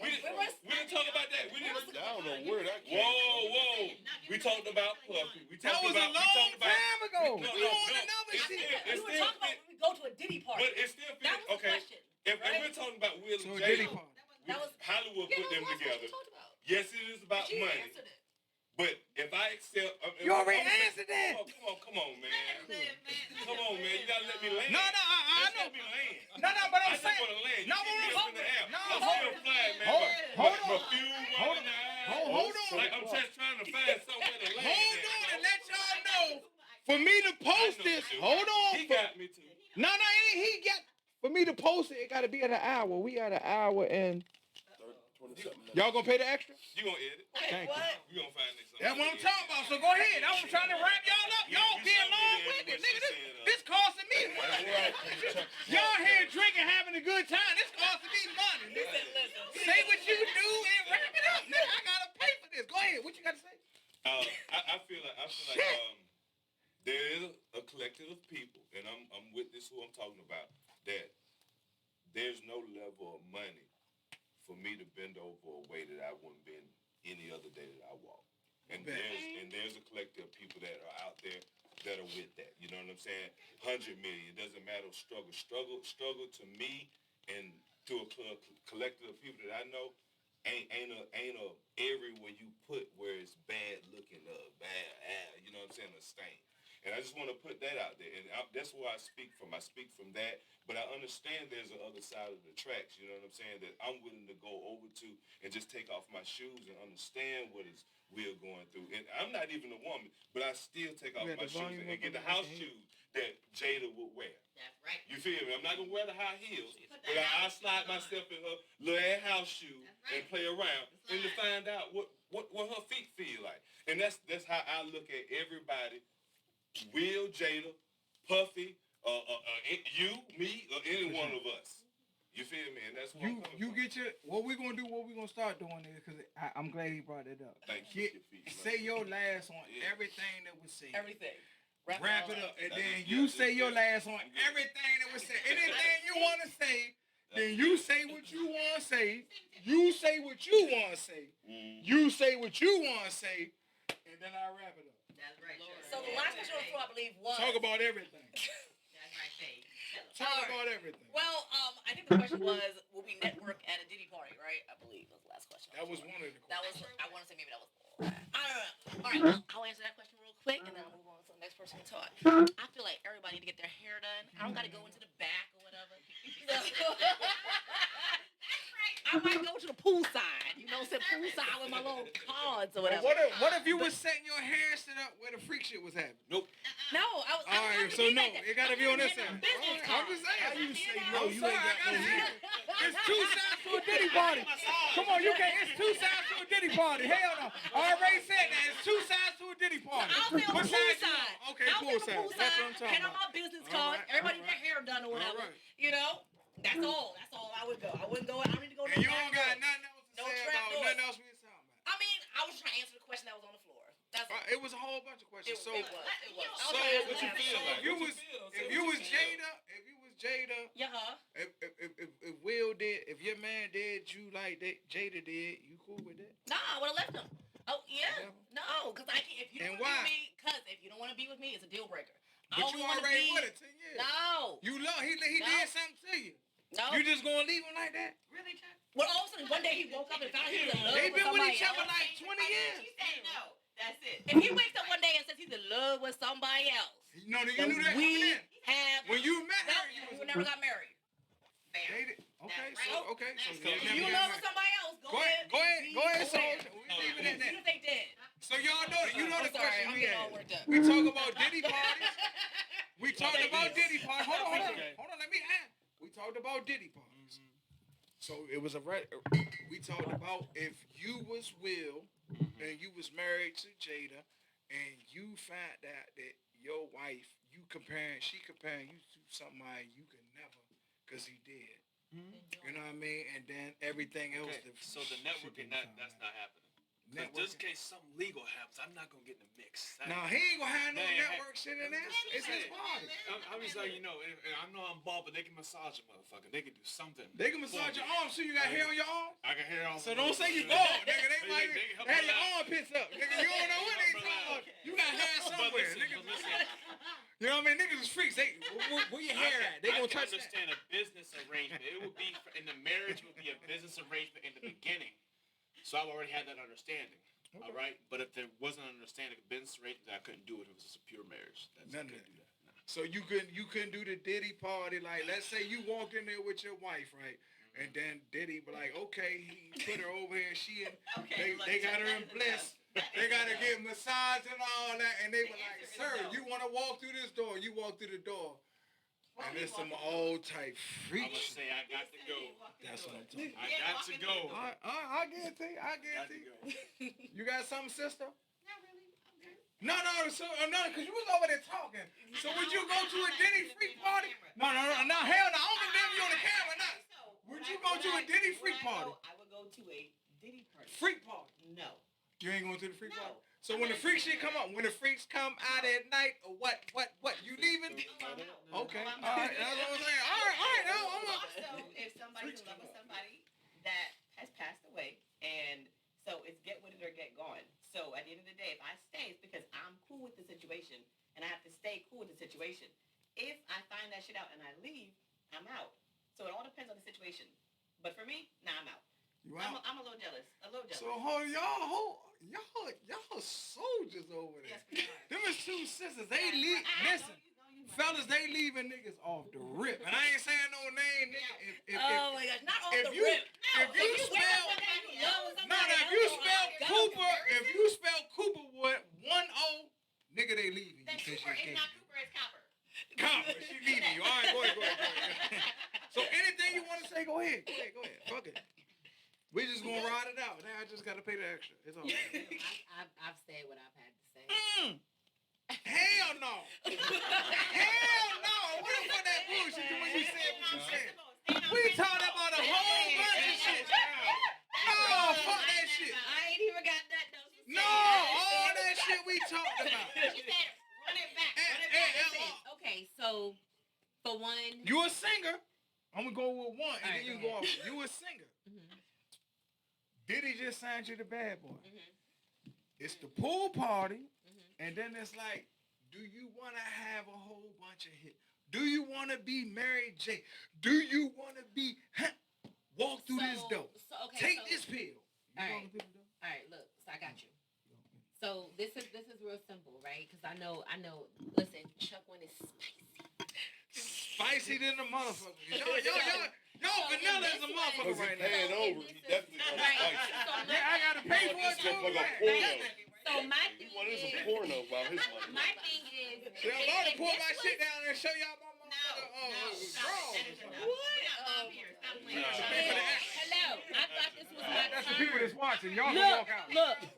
We didn't talk about that. We didn't. I don't know where that came. Whoa. We talked about Puffy. That was a long time ago. We on another shit. We were talking about when we go to a Diddy party. But it's still that was the okay. question. If we're talking about Will and Diddy Jada, party. Hollywood put them together. Yes, it is about money. But if I accept, you already answered that. Come on, man. Come on, man. You gotta let me land. No, I know. Let me land. No, but I'm saying. I just want to land. No, I'm still flying, man. Hold on. Like I'm just trying to find somewhere to land. Hold on and let y'all know. For me to post this, hold on. He got me too. No, he got. For me to post it, it got to be at an hour. We at an hour and. Y'all gonna pay the extra? You gonna edit? Thank you. You gonna find this? That's what I'm talking about. So go ahead. I'm trying to wrap y'all up. Y'all being long-winded, nigga. This costing me money. Y'all here drinking, having a good time. This costing me money. Say what you do and wrap it up, nigga. I gotta pay for this. Go ahead. What you got to say? I feel like there is a collective of people, and I'm with this who I'm talking about, that there's no level of money for me to bend over a way that I wouldn't bend any other day that I walk. And there's a collective of people that are out there that are with that. You know what I'm saying? 100 million. It doesn't matter. Struggle to me and to a collective of people that I know ain't a area where you put where it's bad looking, bad, you know what I'm saying, a stain. And I just want to put that out there. And that's where I speak from. I speak from that. But I understand there's a other side of the tracks, you know what I'm saying, that I'm willing to go over to and just take off my shoes and understand what is we're going through. And I'm not even a woman, but I still take off my shoes and get the house shoes that Jada would wear. That's right. You feel me? I'm not going to wear the high heels, but I slide myself in her little house shoe and play around and to find out what her feet feel like. And that's how I look at everybody, Will, Jada, Puffy, you, me, or any one of us. You feel me? And that's what you get your what we gonna do. What we gonna start doing is because I'm glad he brought it up. Thank you. Say your last on everything that was said. Everything. Wrap it up, and then you say your last on everything that was said. Anything you want to say, then you say what you want to say. You say what you want to say. You say what you want to say, and then I wrap it up. That's right. So the last question on the floor, I believe, was Talk about everything. That's right, Faye. Talk about everything. Well, I think the question was, will we network at a Diddy party, right? I believe was the last question. That was one of the questions. That was. I want to say maybe that was. I don't know. All right, I'll answer that question real quick, and then I'll move on to the next person to talk. I feel like everybody need to get their hair done. I don't got to go into the back or whatever. I might go to the pool side, sit pool side with my little cards or whatever. What if you was setting your hair set up where the freak shit was happening? Nope. No, I was. All right, so no, it gotta be on this side. Business I'm just saying. card. You say no, you ain't got no hair. It's two sides to a Diddy party. Come on, you can't. It's two sides to a Diddy party. Hell no. I already said that. It's two sides to a Diddy party. I'll stay on the pool side. Okay, I'll pool stay on the side. pool That's side. what I'm talking Hand out about. my business All card. right, Everybody all get their hair done or whatever. All right. That's all. That's all I would go. I wouldn't go. I don't need to go. And you don't got nothing else to No say trap about doors. nothing else we was talking about. I mean, I was trying to answer the question that was on the floor. That's all. It was a whole bunch of questions. It So, was. It was. So, what you feel like? if you was Jada, Yeah. if Will did, if your man did you like that Jada did, you cool with that? Nah, I would have left him. Oh yeah. No, because I can't. If you don't And want to why? be with me, because if you don't want to be with me, it's a deal breaker. But you already with it 10 years. No. You love he No. did something to you. No. You just gonna leave him like that? Really, Chuck? Well, all of a sudden, one day he woke up and found out he was in love They with been with somebody each other else. like 20 years. She said no. That's it. If he wakes up one day and says he's in love with somebody else, You knew that then coming we in. have. When you met No, her, we never got married. Fair. dated. Okay, That's so right. okay, so That's you right. If never you got love with married. somebody else, Go ahead, so we leaving it at Even if that. they did. So y'all know that you know the I'm sorry, question I'm we getting all had. worked up. We talk about Diddy parties. We talked about Diddy parties. Hold on, Okay. let me add. We talked about Diddy parties. So it was we talked about if you was Will and you was married to Jada and you find out that your wife, she comparing you to somebody you could never, because he did. You know what I mean? And then everything else. Okay, so the networking, that's not happening. Just in case something legal happens, I'm not gonna get in the mix. Now he ain't gonna have no Man, network shit in there. It's his party. I'm just like, and I know I'm bald, but they can massage a motherfucker. They can do something. They can massage your arms. So you got hair on your arm. I can hear all. So don't say you bald, nigga. They might They can help have me your out. armpits up, nigga. You don't know what they talking about. You got hair somewhere, nigga. You know what I mean? Niggas is freaks. Where your hair at? They gonna touch that. understand a business arrangement. It would be in the marriage would be a business arrangement in the beginning. So I've already had that understanding. Okay. All right, but if there wasn't an understanding of business arrangement, I couldn't do it. It was a pure marriage. None of couldn't that. do that. No. So you couldn't do the Diddy party. Like, let's say you walked in there with your wife, right? And then Diddy be like, okay, he put her over here. She and they got her in bliss. They gotta get massage and all that. And they were like, sir, you wanna walk through this door? You walk through the door. And there's some old type I'm freak. gonna say I got to go. That's what I'm talking about. I got to go. I guarantee. Got to go. You got something, sister? Not really. I'm good. No, because you was over there talking. So would you go to a Diddy freak party? No, hell no. I don't condemn you on the camera, not. Would you go to a Diddy freak party? I would go to a Diddy party. Freak party? No. You ain't going to the freak No. party? So when the freak shit come up, when the freaks come out at night, or what, you leaving? Okay, all right, that's what I'm saying. All right, now I'm up. Also, if somebody's in love with somebody that has passed away, and so it's get with it or get gone. So at the end of the day, if I stay, it's because I'm cool with the situation, and I have to stay cool with the situation. If I find that shit out and I leave, I'm out. So it all depends on the situation. But for me, nah, I'm out. You I'm out? a little jealous. So y'all soldiers over there. Yes, we are. Them is two sisters. They leave. Listen, fellas, they leaving niggas off the rip. And I ain't saying no name, nigga. Oh my gosh, not off if the you- rip. if you spell, if you spell Cooper with 1 O, nigga, they leaving you. Then Cooper is not Cooper, it's Copper. Copper, she leaving you. All right, go ahead. So anything you want to say, go ahead. Fuck it. We just gonna ride it out. Now I just gotta pay the extra. It's all right. I've said what I've had to say. Hell no. Hell no. What the fuck that bullshit when you said what you said? We talking about a whole bunch of shit. Oh, fuck that shit. I ain't even got that though. No, all that shit we talked about. She said, run it back. Okay, so for one, You a singer. I'm gonna go with one, and All then right, you go can go off. You a singer. Mhm. Diddy just signed you to Bad Boy. Mhm. It's the pool party, Mhm. and then it's like, do you want to have a whole bunch of hits? Do you want to be Mary J? Do you want to be walk through this door? Take this pill. You All walking right. through the door? All right, look, so I got you. So this is real simple, right? Because I know. Listen, Chuck one is spicy. Spicy than the motherfucker. Y'all vanilla is a motherfucker Because he right now. paying over, he definitely gonna Right. spice. So Yeah, I gotta pay for it This too. look like a man. porno. So my He thing wanted is, some porno about his money. my thing is, See, I'm about to if pull this my was- shit down and show y'all my motherfucker. Hello, I thought this was my That's the people turn. that's watching. Y'all can Look, walk out.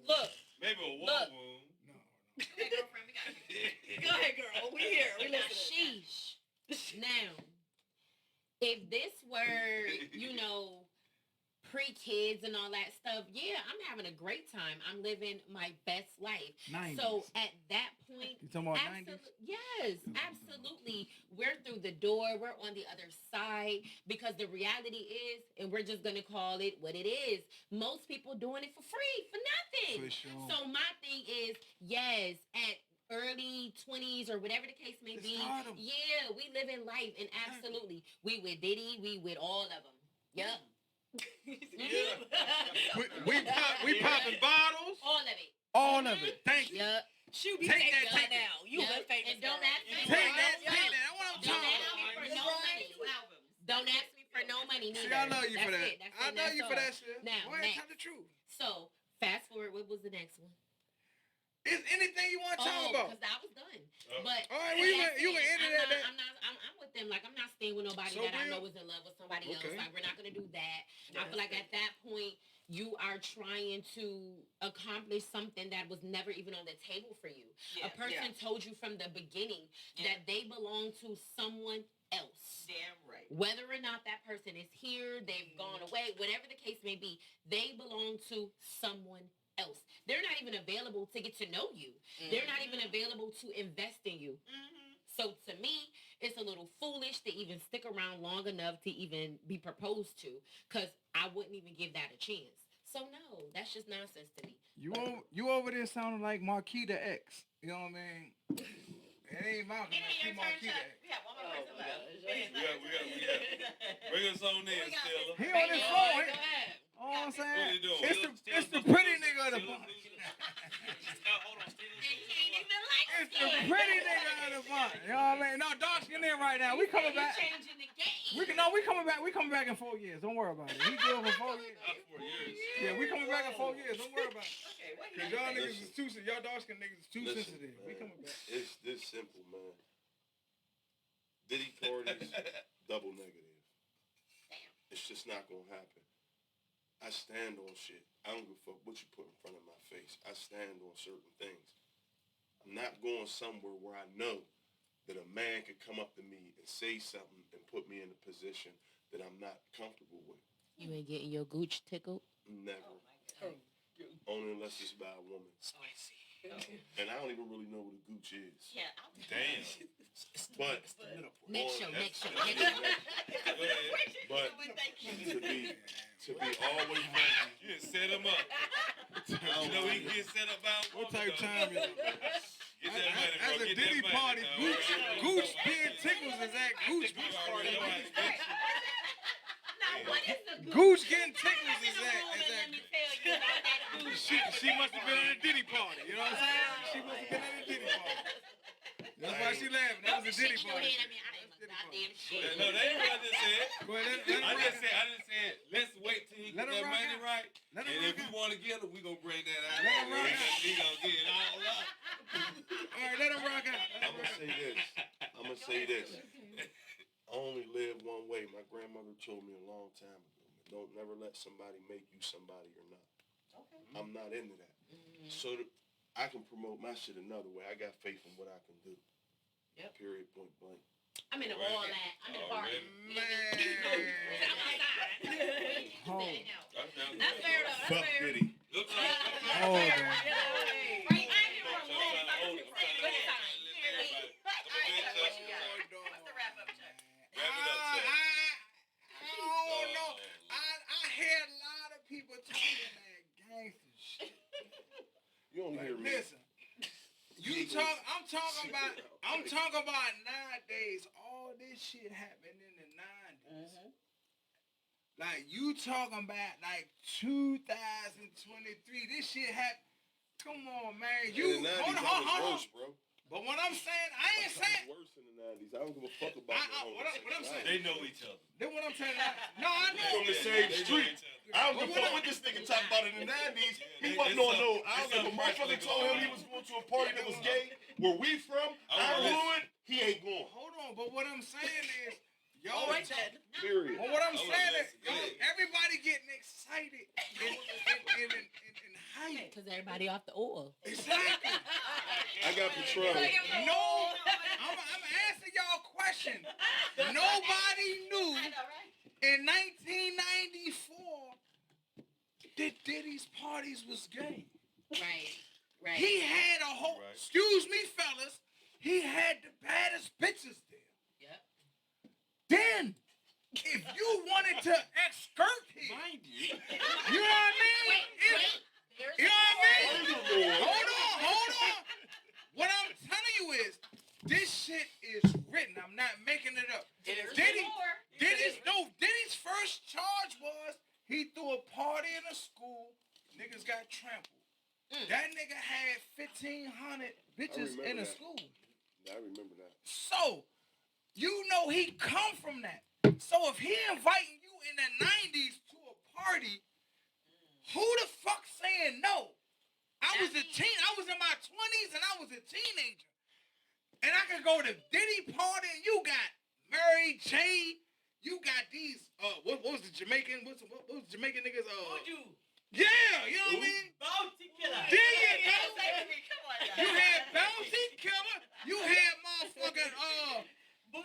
look. Maybe a war Look. room. No. Okay, girlfriend, we got you. Go ahead, girl. We here. We listening. Sheesh. Now, if this were, pre-kids and all that stuff, yeah, I'm having a great time. I'm living my best life. 90s. So at that point, You talking about 90s? yes, absolutely. We're through the door. We're on the other side because the reality is, and we're just going to call it what it is, most people doing it for free, for nothing. For sure. So my thing is, yes, at early 20s or whatever the case may It's be, stardom. yeah, we live in life, and absolutely, we with Diddy, we with all of them. Yep. We popping bottles. All of it. All of it. Thank you. Yep. Shoot, you Take famous that, take now. You Yep. been famous. And don't girl. ask me Take for that. no Take money. that. That's what I'm Don't talking ask about. me for no money. Two albums. Don't ask me for no money neither. See, I love you for That's that. it. That's I it. love That's you for all. that shit. Now, Go ahead, next. tell the truth. So, fast forward, what was the next one? Is anything you want to talk about? Because I was done. But All right, that's you it. can end it at that. I'm with them. Like, I'm not staying with nobody So that I real? know is in love with somebody else. Okay. Like, we're not gonna do that. I feel like at that point, you are trying to accomplish something that was never even on the table for you. Yeah, A person told you from the beginning that they belong to someone else. Damn right. Whether or not that person is here, they've gone away, whatever the case may be, they belong to someone else. They're not even available to get to know you. They're not even available to invest in you. So to me, it's a little foolish to even stick around long enough to even be proposed to, because I wouldn't even give that a chance. So no, that's just nonsense to me. You over there sounding like Marquis the X. You know what I mean? It ain't Malcolm. It ain't your turn, Marquis the Chuck. X. We got one more person left. Bring us on in, Stella. He on his phone. Go ahead. Oh, what I'm What saying? you doing? It's the pretty nigga of the bunch. Hold on, Stella. It's the pretty nigga of the bunch. You know what I mean? No, dark skin in right now. We coming back. Changing the game. We coming back. We coming back in 4 years. Don't worry about it. He good for 4 years. Not 4 years. Yeah, we coming back in 4 years. Don't worry about it. Okay, what Cause y'all niggas is too y'all dark skin niggas is too Listen, sensitive. man, We coming back. It's this simple, man. Diddy parties, double negative. It's just not gonna happen. I stand on shit. I don't give a fuck what you put in front of my face. I stand on certain things. I'm not going somewhere where I know that a man could come up to me and say something and put me in a position that I'm not comfortable with. You ain't getting your gooch tickled? Never. Only unless it's by a woman. Spicy. And I don't even really know what a gooch is. Yeah, I'll Damn. But Next show. But to be always You done set him up. You know he get set up by a What woman, type though. time is it? Get that money, bro. As a Get Diddy that money, party, dog. Gooch being tickles is at Gooch party. Now, what is the gooch? Gooch getting tickles is Let at. me tell you about that gooch. She must have been at a Diddy party. You know what I'm saying? She must have been at a Diddy party. That's why she laughing. That was a the Diddy shaking your party. head at me. I didn't know goddamn shit. No, that ain't what I just said. Go ahead, let him I rock just out. said, let's wait till he Let get him that rock money out. right. Let him And if rock we out. want to get him, we gonna bring that out. Let him rock out. He gonna get it all up. All right, let him rock out. Let him I'm gonna rock say this. I'm gonna say this. I only live one way. My grandmother told me a long time ago. Don't never let somebody make you somebody you're not. Okay. I'm not into that. So that I can promote my shit another way. I got faith in what I can do. Yep. Period. Point blank. I'm in all that. I'm in the party. Man. I'm outside. Home. That's fair though. That's Fuck fair. Diddy. Oh, man. Right, I ain't wrong. Good time. What's the wrap up, Chuck? I don't know. I hear a lot of people talking that gangster shit. You don't hear me. Listen, I'm talking about nowadays. All this shit happened in the 90s. Like you talking about like 2023. This shit happened. Come on, man. You In the 90s, hold I was on. worse, bro. But what I'm saying, I ain't I saying. was worse in the 90s. I don't give a fuck about What I'm saying. They know each other. Then what I'm saying. No, I know. From the same street. I don't give a fuck what this nigga talking about in the 90s. He wasn't on no. I don't give a motherfucker told him he was going to a party that was gay. Where we from, Ironwood, he ain't going. Hold on, but what I'm saying is, All right, Ted. Period. But what I'm saying is, Good. everybody getting excited and hype. Because everybody off the oil. Exactly. I got Patron. No, I'm asking y'all a question. Nobody knew in 1994 that Diddy's parties was gay. Right. He had a whole, Right. excuse me, fellas, he had the baddest bitches there. Yep. Then, if you wanted to exskirt him, Mind you. you know what I mean? You know what I mean? Hold on. What I'm telling you is, this shit is written. I'm not making it up. Diddy's first charge was he threw a party in a school. Niggas got trampled. That nigga had 1,500 bitches in a that. school. I remember that. So, you know he come from that. So if he inviting you in the 90s to a party, who the fuck saying no? I was in my 20s and I was a teenager. And I could go to Diddy party and you got Mary J. You got these, what was the Jamaican, what was the Jamaican niggas? Yeah, you know what I mean? Bounty killer. There you go. Come on now. You had Bounty Killer. You had motherfucking,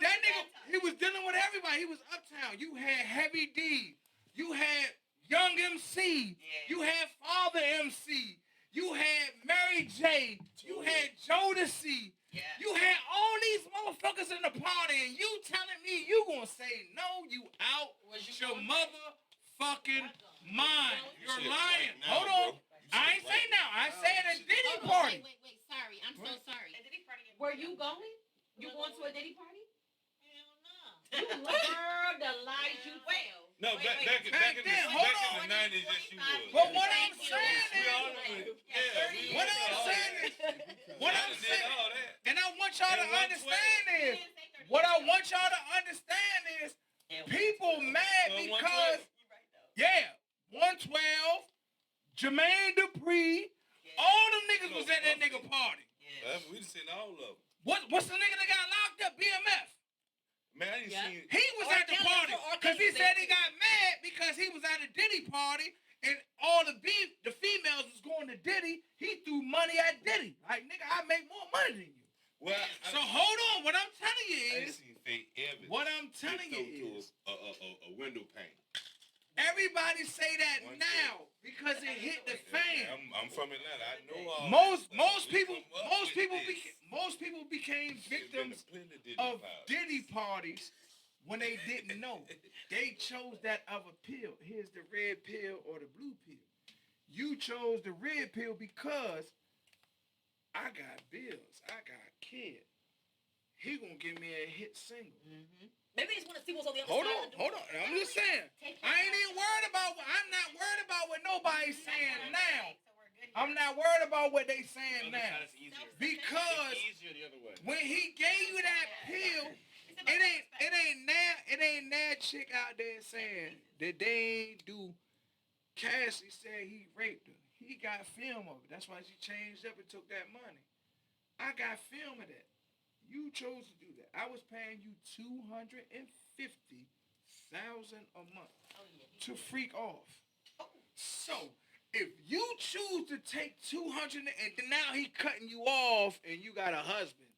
that nigga, he was dealing with everybody. He was uptown. You had Heavy D. You had Young MC. You had Father MC. You had Mary J. You had Jodeci. Yeah. You had all these motherfuckers in the party, and you telling me you gonna say no, you out your motherfucking mind. You're lying. Hold on. I ain't say now. I said a Diddy party. Wait. Sorry. I'm so sorry. And Diddy party. Were you going? You going to a Diddy party? Hell no. Girl, the lies you tell. No, back in Back then, hold on. the 90s, yes, you would. But what I'm saying We is, all knew it. Yeah, what I'm saying is, what I'm saying, all that. and I want y'all to And understand is, what I want y'all to understand is, people mad because, yeah, 112, Jermaine Dupri, all them niggas was at that nigga party. We done seen all of them. What's the nigga that got locked up? BMF. Man, I didn't see He was at the party because he said he got mad because he was at a Diddy party and all the females was going to Diddy. He threw money at Diddy. Like, nigga, I make more money than you. Well, So hold on. What I'm telling you I is, seen fake evidence. what I'm telling you is, a window pane. everybody say that now because it hit the fan. I'm from Atlanta. I know all Most that. people This. became victims Plenty Diddy of powers. Diddy parties when they didn't know. They chose that other pill. Here's the red pill or the blue pill. You chose the red pill because I got bills. I got kids. He gonna give me a hit single. Maybe they just want to see what's on the other Hold side. on. I'm just saying. I ain't even worried about. I'm not worried about what nobody's saying now. I'm not worried about what they saying The other now. side is easier. Because It's easier the other way. when he gave you that pill, it ain't that chick out there saying that they ain't do. Cassie said he raped her. He got film of it. That's why she changed up and took that money. I got film of that. You chose to do that. I was paying you $250,000 a month to freak off. So if you choose to take 200 and then now he cutting you off and you got a husband,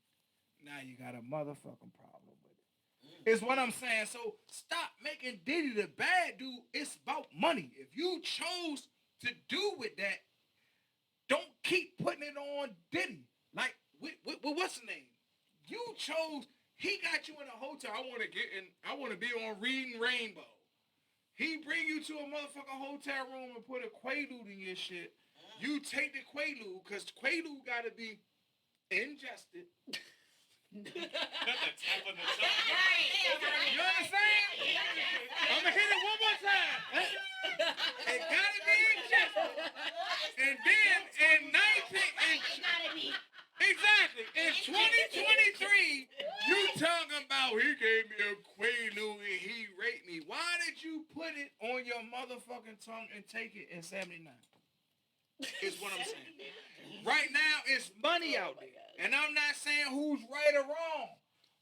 now you got a motherfucking problem with it. Is what I'm saying. So stop making Diddy the bad dude. It's about money. If you chose to do with that, don't keep putting it on Diddy. Like, what's the name? You chose. He got you in a hotel. I want to be on Reading Rainbow. He bring you to a motherfucking hotel room and put a Quaalude in your shit. You take the Quaalude because Quaalude got to be ingested. You understand? I'm gonna hit it one more time. It gotta be ingested. And then in 2023, you talking about he gave me a Quaalude and he raped me. Why did you put it on your motherfucking tongue and take it in 79? Is what I'm saying. Right now, it's money out there. And I'm not saying who's right or wrong.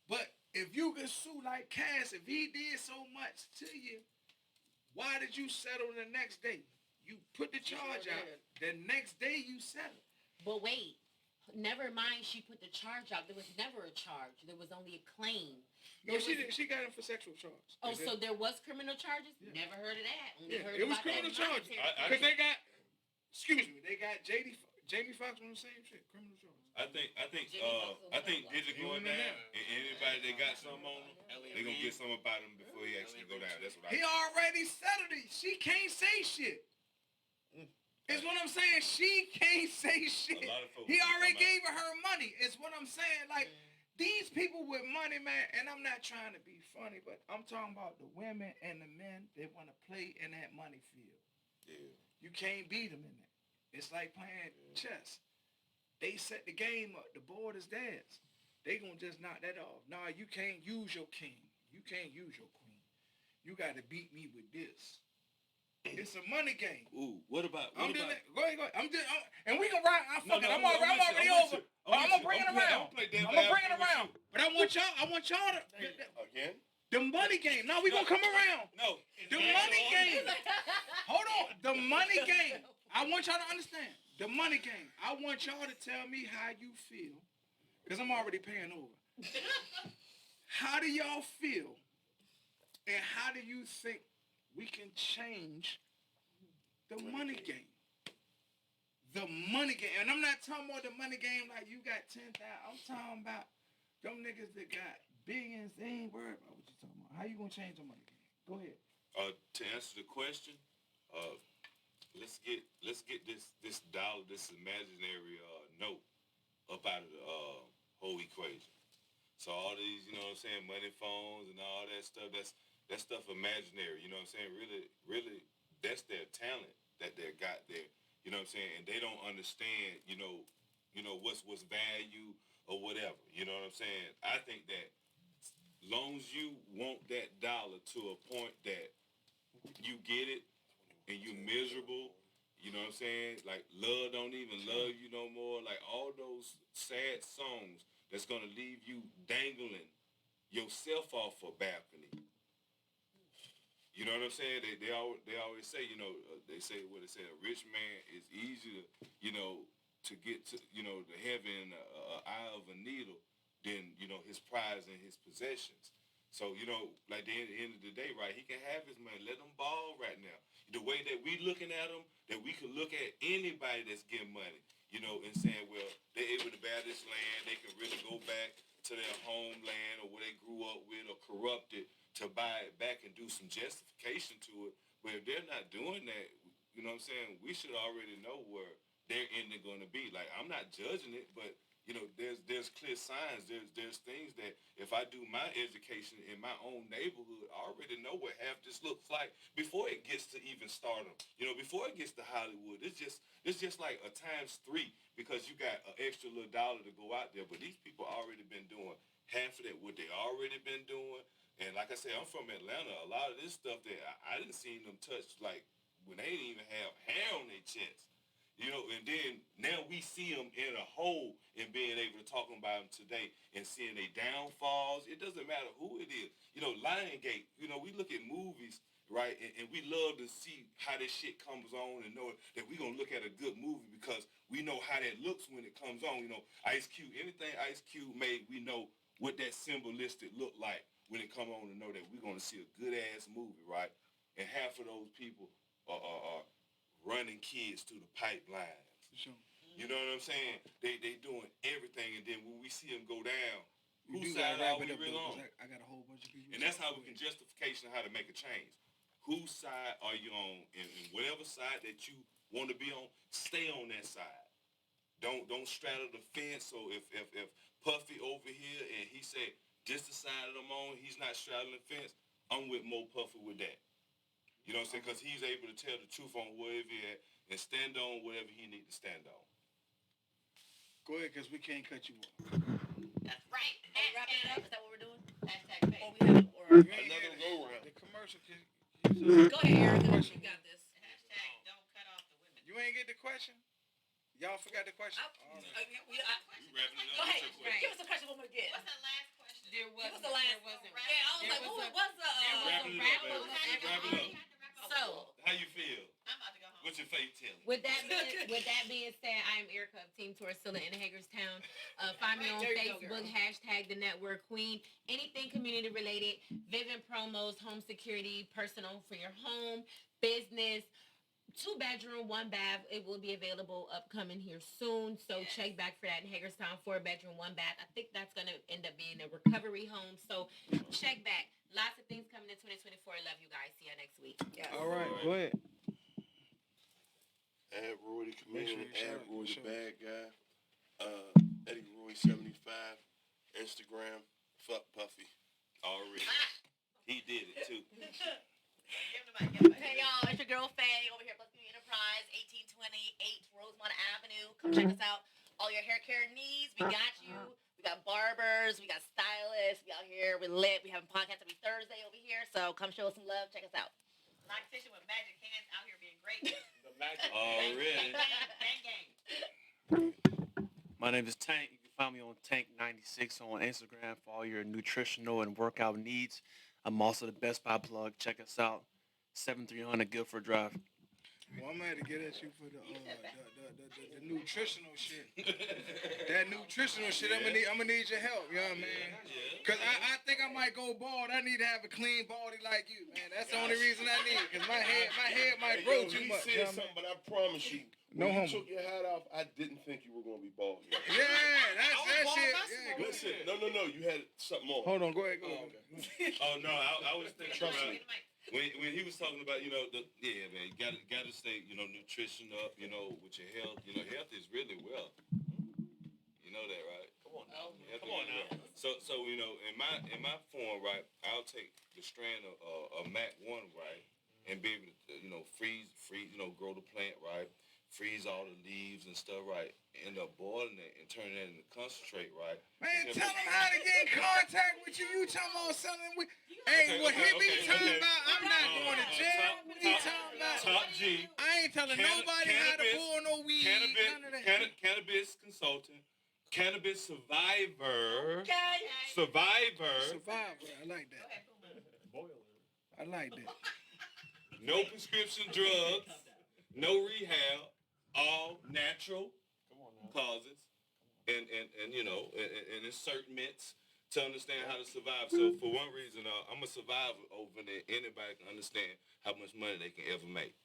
But if you can sue like Cass, if he did so much to you, why did you settle the next day? You put the charge out. The next day you settle. But wait. Never mind she put the charge out. There was never a charge. There was only a claim. No, she got him for sexual charges. Oh, so there was criminal charges? Yeah. Never heard of that. Only heard it was about criminal charges. Because they got, they got Jamie Foxx on the same shit, criminal charges. I think Diddy going down, and anybody that got something on him, they gonna get something about him before he actually go down. That's what I. He already settled it. She can't say shit. Is what I'm saying. She can't say shit. He already gave her money. Is what I'm saying. Like these people with money, man. And I'm not trying to be funny, but I'm talking about the women and the men that want to play in that money field. Yeah. You can't beat them in that. It's like playing chess. They set the game up. The board is theirs. They gonna just knock that off. Nah, you can't use your king. You can't use your queen. You got to beat me with this. It's a money game. Ooh, what about? Go ahead. And we can ride. I'm already over. I'm gonna bring it around. But I want y'all to again. The money game. No, we gonna come around. No, the money game. Hold on. The money game. I want y'all to understand the money game. I want y'all to tell me how you feel, because I'm already paying over. How do y'all feel, and how do you think we can change the money game? The money game. And I'm not talking about the money game like you got 10,000. I'm talking about them niggas that got billions. They ain't worried about what you talking about. How you gonna change the money game? Go ahead. To answer the question, let's get this dollar, this imaginary note up out of the whole equation. So all these, you know what I'm saying, money phones and all that stuff, that stuff imaginary, you know what I'm saying? Really, that's their talent that they got there, you know what I'm saying? And they don't understand, you know what's value or whatever, you know what I'm saying? I think that long as you want that dollar to a point that you get it and you miserable, you know what I'm saying? Like love don't even love you no more. Like all those sad songs that's gonna leave you dangling yourself off a balcony. You know what I'm saying? They always say, they say what they say, a rich man is easier, to get to, the heaven, eye of a needle than, his prize and his possessions. So, like the end of the day, right, he can have his money. Let him ball right now. The way that we looking at him, that we can look at anybody that's getting money, and saying, well, they're able to buy this land. They can really go back to their homeland or where they grew up with or corrupted to buy it back and do some justification to it. But if they're not doing that, you know what I'm saying, we should already know where their ending going to be. Like, I'm not judging it, but, there's clear signs. There's things that if I do my education in my own neighborhood, I already know what half this looks like before it gets to even stardom. Before it gets to Hollywood, it's just like a ×3 because you got an extra little dollar to go out there. But these people already been doing half of that what they already been doing. And like I said, I'm from Atlanta. A lot of this stuff that I didn't see them touch like when they didn't even have hair on their chest. And then now we see them in a hole and being able to talk about them today and seeing their downfalls. It doesn't matter who it is. Liongate, we look at movies, right, and we love to see how this shit comes on and know that we're going to look at a good movie because we know how that looks when it comes on. Ice Cube, anything Ice Cube made, we know what that symbolistic look like when it come on to know that we're going to see a good-ass movie, right? And half of those people are running kids through the pipelines. Sure. You know what I'm saying? They doing everything, and then when we see them go down, You whose do gotta side are wrap we it up, really though, on? 'cause I got a whole bunch of people. And that's how we can justification how to make a change. Whose side are you on? And whatever side that you want to be on, stay on that side. Don't straddle the fence. So if Puffy over here and he said this the side that I'm on, he's not straddling the fence, I'm with Mo Puffy with that. You know what I'm saying? Because he's able to tell the truth on wherever he at and stand on whatever he need to stand on. Go ahead, because we can't cut you off. That's right. Are we wrapping it up? Is that what we're doing? Hashtag Or fake. we have, or You ain't Another had go round. the commercial. go ahead, Erica. You got this. Hashtag don't cut off the women. You ain't get the question? Y'all forgot the question? We We wrapping it go up. ahead. What's your question? Give us a question one more again. What's the last question? There Give us wasn't. the last. There wasn't. Yeah, I was There like, was what a- was the? there was Wrap a it wrap up, up. baby. Wrap it up. So, How you feel? I'm about to go home. What's your faith telling? with that being said, I am Erica of Team Torsilla in Hagerstown. Find me on There you go, Facebook, girl. hashtag the Network Queen. Anything community related, Vivian promos, home security, personal for your home, business, 2-bedroom, 1 bath. It will be available upcoming here soon. So Yes. check back for that in Hagerstown, 4-bedroom, 1 bath. I think that's gonna end up being a recovery home. So check back. Lots of things coming in 2024. Love you guys. See you next week. Yes. All right, go ahead. Add Roy the comedian, Make sure you add shout- Roy the show. bad guy. Eddie Roy 75, Instagram, fuck Puffy. Already. He did it too. Give him the mic. Give him the mic. Hey y'all, it's your girl Faye over here at Plus Beauty Enterprise, 1828 Rosemont Avenue. Come check us out. All your hair care needs, we got you. We got barbers, we got stylists. We out here, we're lit. We having podcasts every Thursday over here. So come show us some love. Check us out. Loctician with magic hands out here being great. The magic. Already. Bang, gang. My name is Tank. You can find me on Tank96 on Instagram for all your nutritional and workout needs. I'm also the Best Buy plug. Check us out. 7300 Guilford Drive. Well, I'm gonna have to get at you for the nutritional shit. That nutritional shit, I'm gonna need your help, you know what I mean? Cause I think I might go bald. I need to have a clean body like you, man. That's the only reason I need. Cause my head might grow too much. He You know said what I mean? something, but I promise you, No when you homo. took your hat off, I didn't think you were going to be bald. Yeah, that bald shit. myself. Yeah, go Listen, ahead. no, you had something on. Hold on, go ahead. Oh no, I was thinking Trust about me. when he was talking about man, you gotta stay nutrition up with your health. Health is really wealth. You know that, right? Come on now. Health Come is on now. wealth. So in my form, right, I'll take the strand of Mac 1, right, and be able to freeze grow the plant, right, freeze all the leaves and stuff, right, end up boiling it and turn that into concentrate, right. Man, tell them how to get in contact with you. You talking about something with... Hey, what he be talking about, I'm not going to jail. What he talking about? Top G. I ain't telling nobody how to cannabis- pull no weed. None of that. Cannabis consultant, cannabis survivor, Okay. survivor, Survivor. I like that. I like that. no prescription drugs, no rehab, all natural causes, and insertments to understand how to survive. So for one reason, I'm a survivor over there. Anybody can understand how much money they can ever make.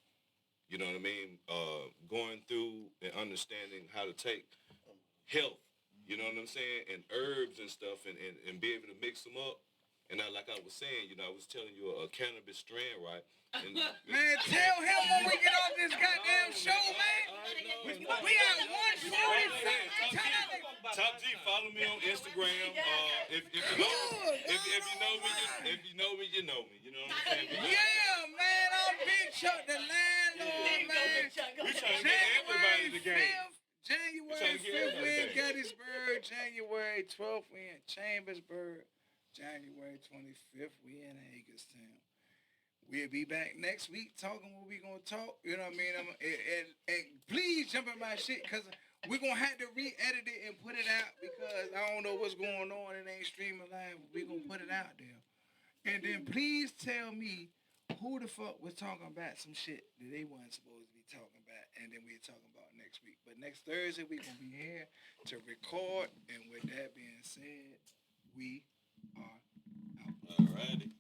You know what I mean? Going through and understanding how to take health, you know what I'm saying, and herbs and stuff, and be able to mix them up. And like I was saying, I was telling you a cannabis strand, right? And, Man, tell him when we get off this goddamn show, man. We got 140 something. Top G, follow me on Instagram. If you know me, you know me. You know what I'm saying? Yeah, man, I'm Big Chuck, the landlord, man. We trying to get everybody the game. January 5th, we in Gettysburg. January 12th, we in Chambersburg. January 25th, we in Hagerstown. We'll be back next week talking what we going to talk. You know what I mean? And please jump in my shit because we're going to have to re-edit it and put it out because I don't know what's going on. It ain't streaming live. But we're going to put it out there. And then please tell me who the fuck was talking about some shit that they weren't supposed to be talking about. And then we're talking about next week. But next Thursday, we're going to be here to record. And with that being said, we are out. All righty.